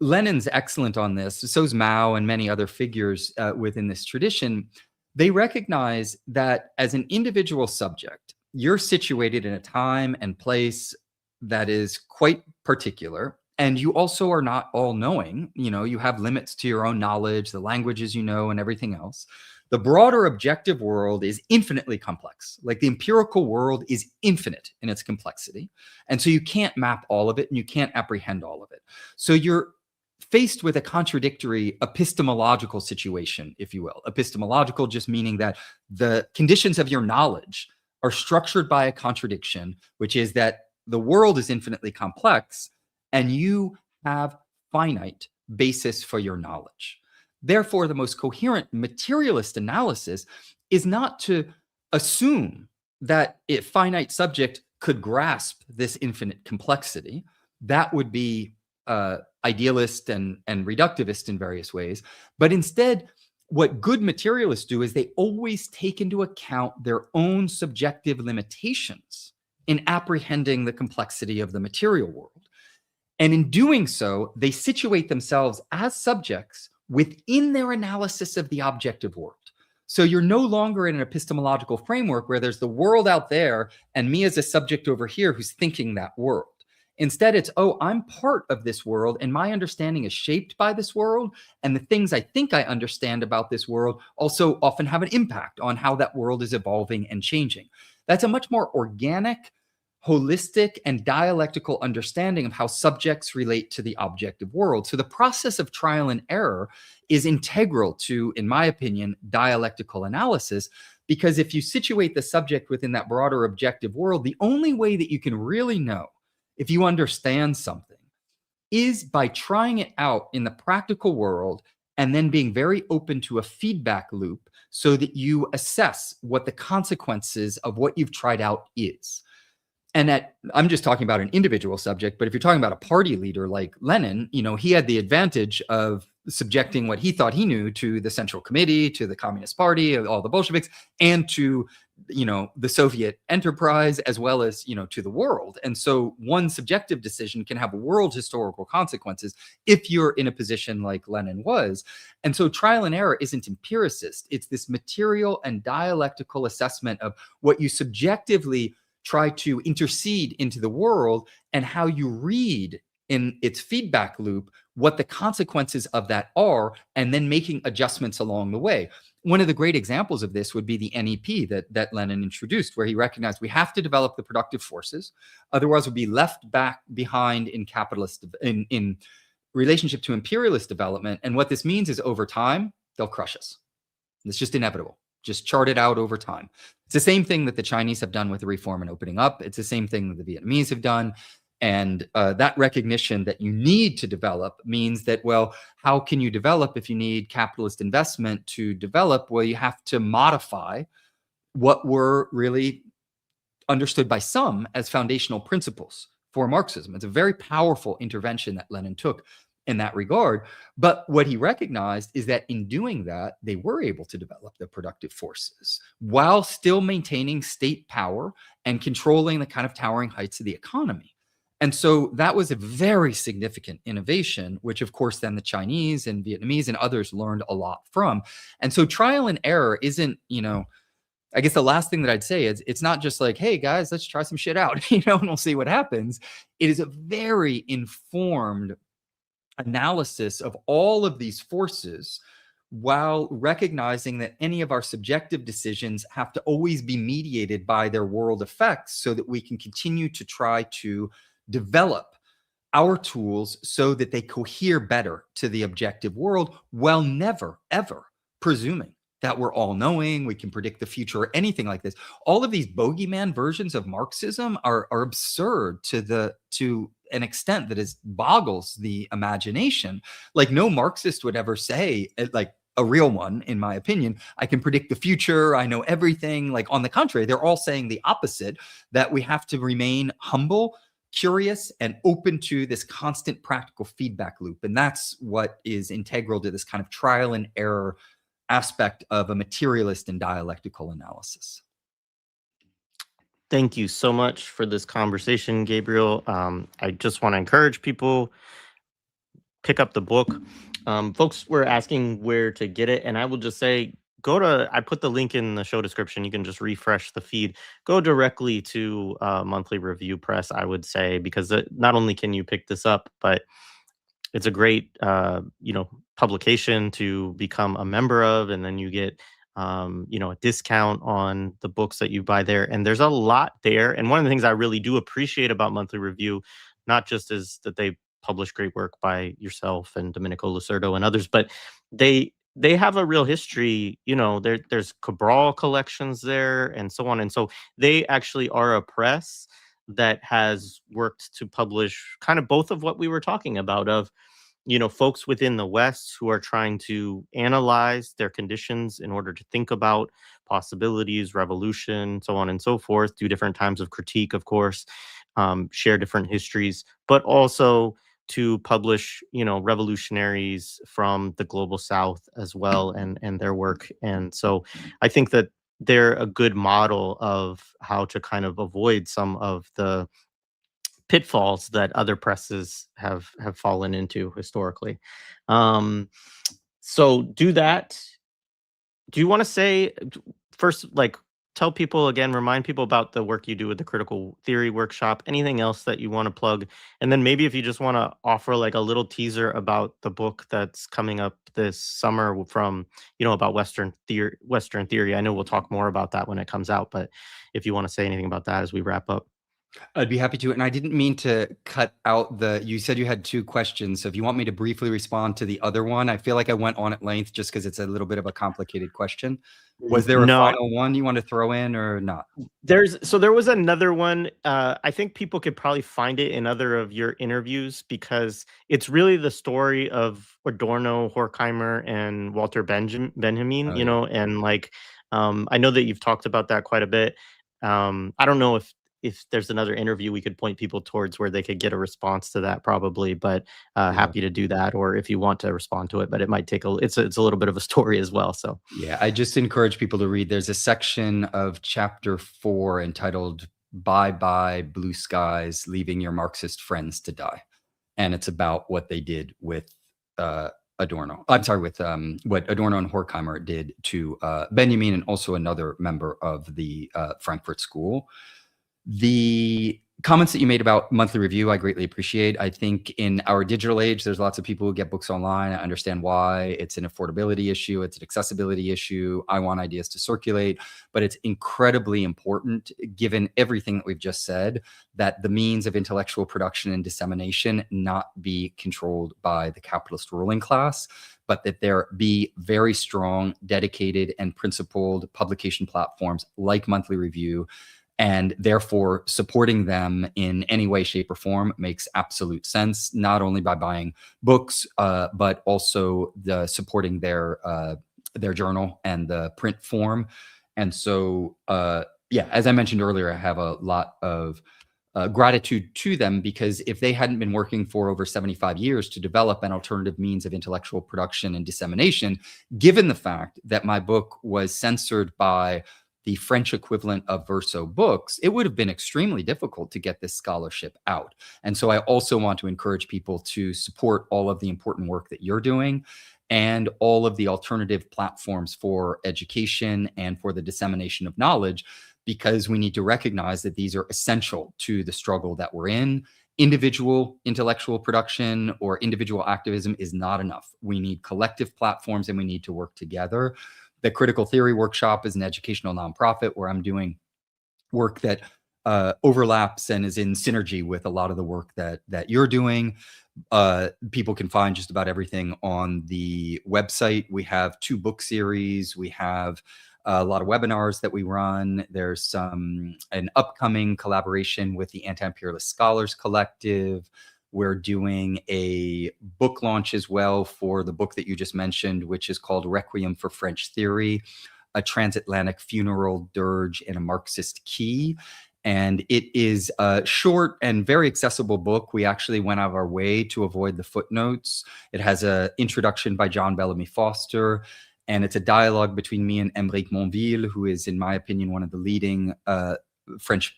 Lenin's excellent on this. So's Mao and many other figures within this tradition. They recognize that as an individual subject, you're situated in a time and place that is quite particular. And you also are not all knowing. You have limits to your own knowledge, the languages and everything else. The broader objective world is infinitely complex. Like the empirical world is infinite in its complexity. And so you can't map all of it and you can't apprehend all of it. So you're faced with a contradictory epistemological situation, if you will. Epistemological just meaning that the conditions of your knowledge are structured by a contradiction, which is that the world is infinitely complex and you have finite basis for your knowledge. Therefore, the most coherent materialist analysis is not to assume that a finite subject could grasp this infinite complexity. That would be idealist and reductivist in various ways. But instead, what good materialists do is they always take into account their own subjective limitations in apprehending the complexity of the material world. And in doing so, they situate themselves as subjects within their analysis of the objective world. So you're no longer in an epistemological framework where there's the world out there and me as a subject over here who's thinking that world. Instead, it's, oh, I'm part of this world and my understanding is shaped by this world. And the things I think I understand about this world also often have an impact on how that world is evolving and changing. That's a much more organic, holistic, and dialectical understanding of how subjects relate to the objective world. So the process of trial and error is integral to, in my opinion, dialectical analysis, because if you situate the subject within that broader objective world, the only way that you can really know if you understand something is by trying it out in the practical world and then being very open to a feedback loop so that you assess what the consequences of what you've tried out is. And that, I'm just talking about an individual subject, but if you're talking about a party leader like Lenin, he had the advantage of subjecting what he thought he knew to the Central Committee, to the Communist Party, all the Bolsheviks, and to, the Soviet enterprise, as well as, to the world. And so one subjective decision can have world historical consequences if you're in a position like Lenin was. And so trial and error isn't empiricist. It's this material and dialectical assessment of what you subjectively try to intercede into the world and how you read in its feedback loop what the consequences of that are, and then making adjustments along the way. One of the great examples of this would be the NEP that Lenin introduced, where he recognized we have to develop the productive forces, otherwise we'll be left back behind in capitalist, in relationship to imperialist development. And what this means is over time, they'll crush us. It's just inevitable. Just chart it out over time. It's the same thing that the Chinese have done with the reform and opening up. It's the same thing that the Vietnamese have done. And that recognition that you need to develop means that, well, how can you develop if you need capitalist investment to develop? Well, you have to modify what were really understood by some as foundational principles for Marxism. It's a very powerful intervention that Lenin took in that regard. But what he recognized is that in doing that, they were able to develop the productive forces while still maintaining state power and controlling the kind of towering heights of the economy. And so that was a very significant innovation, which of course then the Chinese and Vietnamese and others learned a lot from. And so trial and error isn't, I guess the last thing that I'd say is it's not just like, hey guys, let's try some shit out, and we'll see what happens. It is a very informed analysis of all of these forces while recognizing that any of our subjective decisions have to always be mediated by their world effects so that we can continue to try to develop our tools so that they cohere better to the objective world while never, ever presuming that we're all knowing, we can predict the future or anything like this. All of these bogeyman versions of Marxism are absurd to an extent that boggles the imagination. Like no Marxist would ever say, like a real one, in my opinion, I can predict the future, I know everything. Like on the contrary, they're all saying the opposite, that we have to remain humble, curious, and open to this constant practical feedback loop. And that's what is integral to this kind of trial and error aspect of a materialist and dialectical analysis. Thank you so much for this conversation, Gabriel. I just want to encourage people, pick up the book. Folks were asking where to get it, and I will just say, I put the link in the show description. You can just refresh the feed. Go directly to Monthly Review Press, I would say, because not only can you pick this up, but it's a great, publication to become a member of, and then you get a discount on the books that you buy there. And there's a lot there. And one of the things I really do appreciate about Monthly Review, not just is that they publish great work by yourself and Domenico Lucerdo and others, but they have a real history. There's Cabral collections there and so on. And so they actually are a press that has worked to publish kind of both of what we were talking about, of folks within the West who are trying to analyze their conditions in order to think about possibilities, revolution, so on and so forth, do different times of critique, of course, share different histories, but also to publish, revolutionaries from the global South as well, and their work. And so I think that they're a good model of how to kind of avoid some of the pitfalls that other presses have fallen into historically. Um, so do that. Do you want to say first, like, tell people again, remind people about the work you do with the critical theory workshop, anything else that you want to plug? And then maybe if you just want to offer like a little teaser about the book that's coming up this summer from, about Western theory. I know we'll talk more about that when it comes out, but if you want to say anything about that as we wrap up. I'd be happy to. And I didn't mean to cut out you said you had two questions. So if you want me to briefly respond to the other one, I feel like I went on at length just because it's a little bit of a complicated question. Was there a No, final one you want to throw in or not? there was another one. I think people could probably find it in other of your interviews because it's really the story of Adorno, Horkheimer, and Walter Benjamin. Oh, yeah. And like, I know that you've talked about that quite a bit. I don't know if there's another interview we could point people towards where they could get a response to that, probably, but Yeah. happy to do that, or if you want to respond to it, but it might take it's a little bit of a story as well. So Yeah, I just encourage people to read. There's a section of chapter 4 entitled Bye Bye Blue Skies, Leaving Your Marxist Friends to Die. And it's about what they did with Adorno. I'm sorry, with what Adorno and Horkheimer did to Benjamin and also another member of the Frankfurt School. The comments that you made about Monthly Review, I greatly appreciate. I think in our digital age, there's lots of people who get books online. I understand why. It's an affordability issue. It's an accessibility issue. I want ideas to circulate, but it's incredibly important, given everything that we've just said, that the means of intellectual production and dissemination not be controlled by the capitalist ruling class, but that there be very strong, dedicated, and principled publication platforms like Monthly Review. And therefore, supporting them in any way, shape, or form makes absolute sense, not only by buying books, but also supporting their journal and the print form. And so, yeah, as I mentioned earlier, I have a lot of gratitude to them, because if they hadn't been working for over 75 years to develop an alternative means of intellectual production and dissemination, given the fact that my book was censored by the French equivalent of Verso Books, it would have been extremely difficult to get this scholarship out. And so I also want to encourage people to support all of the important work that you're doing and all of the alternative platforms for education and for the dissemination of knowledge, because we need to recognize that these are essential to the struggle that we're in. Individual intellectual production or individual activism is not enough. We need collective platforms and we need to work together. The Critical Theory Workshop is an educational nonprofit where I'm doing work that overlaps and is in synergy with a lot of the work that you're doing. People can find just about everything on the website. We have 2 book series. We have a lot of webinars that we run. There's an upcoming collaboration with the Anti-Imperialist Scholars Collective. We're doing a book launch as well for the book that you just mentioned, which is called Requiem for French Theory, a transatlantic funeral dirge in a Marxist key. And it is a short and very accessible book. We actually went out of our way to avoid the footnotes. It has an introduction by John Bellamy Foster, and it's a dialogue between me and Émeric Monville, who is, in my opinion, one of the leading French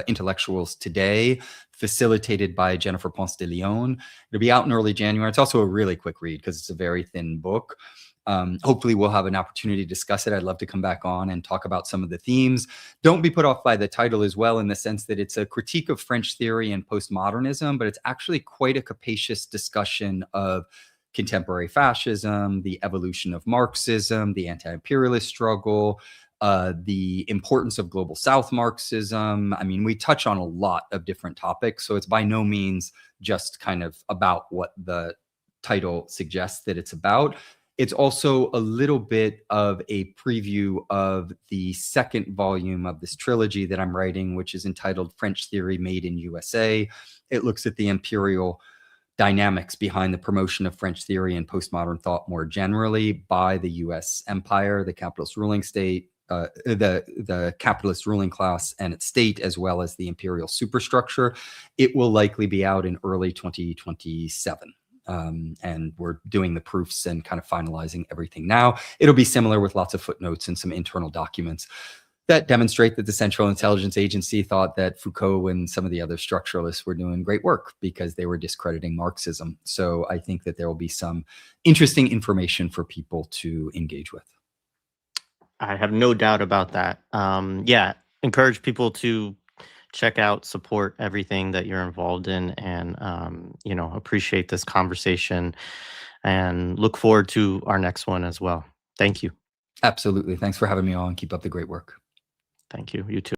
intellectuals today, facilitated by Jennifer Ponce de Leon. It'll be out in early January. It's also a really quick read because it's a very thin book. Hopefully we'll have an opportunity to discuss it. I'd love to come back on and talk about some of the themes. Don't be put off by the title as well, in the sense that it's a critique of French theory and postmodernism, but it's actually quite a capacious discussion of contemporary fascism, the evolution of Marxism, the anti-imperialist struggle, the importance of global South Marxism. I mean, we touch on a lot of different topics, so it's by no means just kind of about what the title suggests that it's about. It's also a little bit of a preview of the second volume of this trilogy that I'm writing, which is entitled French Theory Made in USA. It looks at the imperial dynamics behind the promotion of French theory and postmodern thought more generally by the US empire, the capitalist ruling state, the capitalist ruling class and its state, as well as the imperial superstructure. It will likely be out in early 2027. And we're doing the proofs and kind of finalizing everything now. It'll be similar with lots of footnotes and some internal documents that demonstrate that the Central Intelligence Agency thought that Foucault and some of the other structuralists were doing great work because they were discrediting Marxism. So I think that there will be some interesting information for people to engage with. I have no doubt about that. Yeah, encourage people to check out, support everything that you're involved in, and appreciate this conversation, and look forward to our next one as well. Thank you. Absolutely. Thanks for having me on. Keep up the great work. Thank you. You too.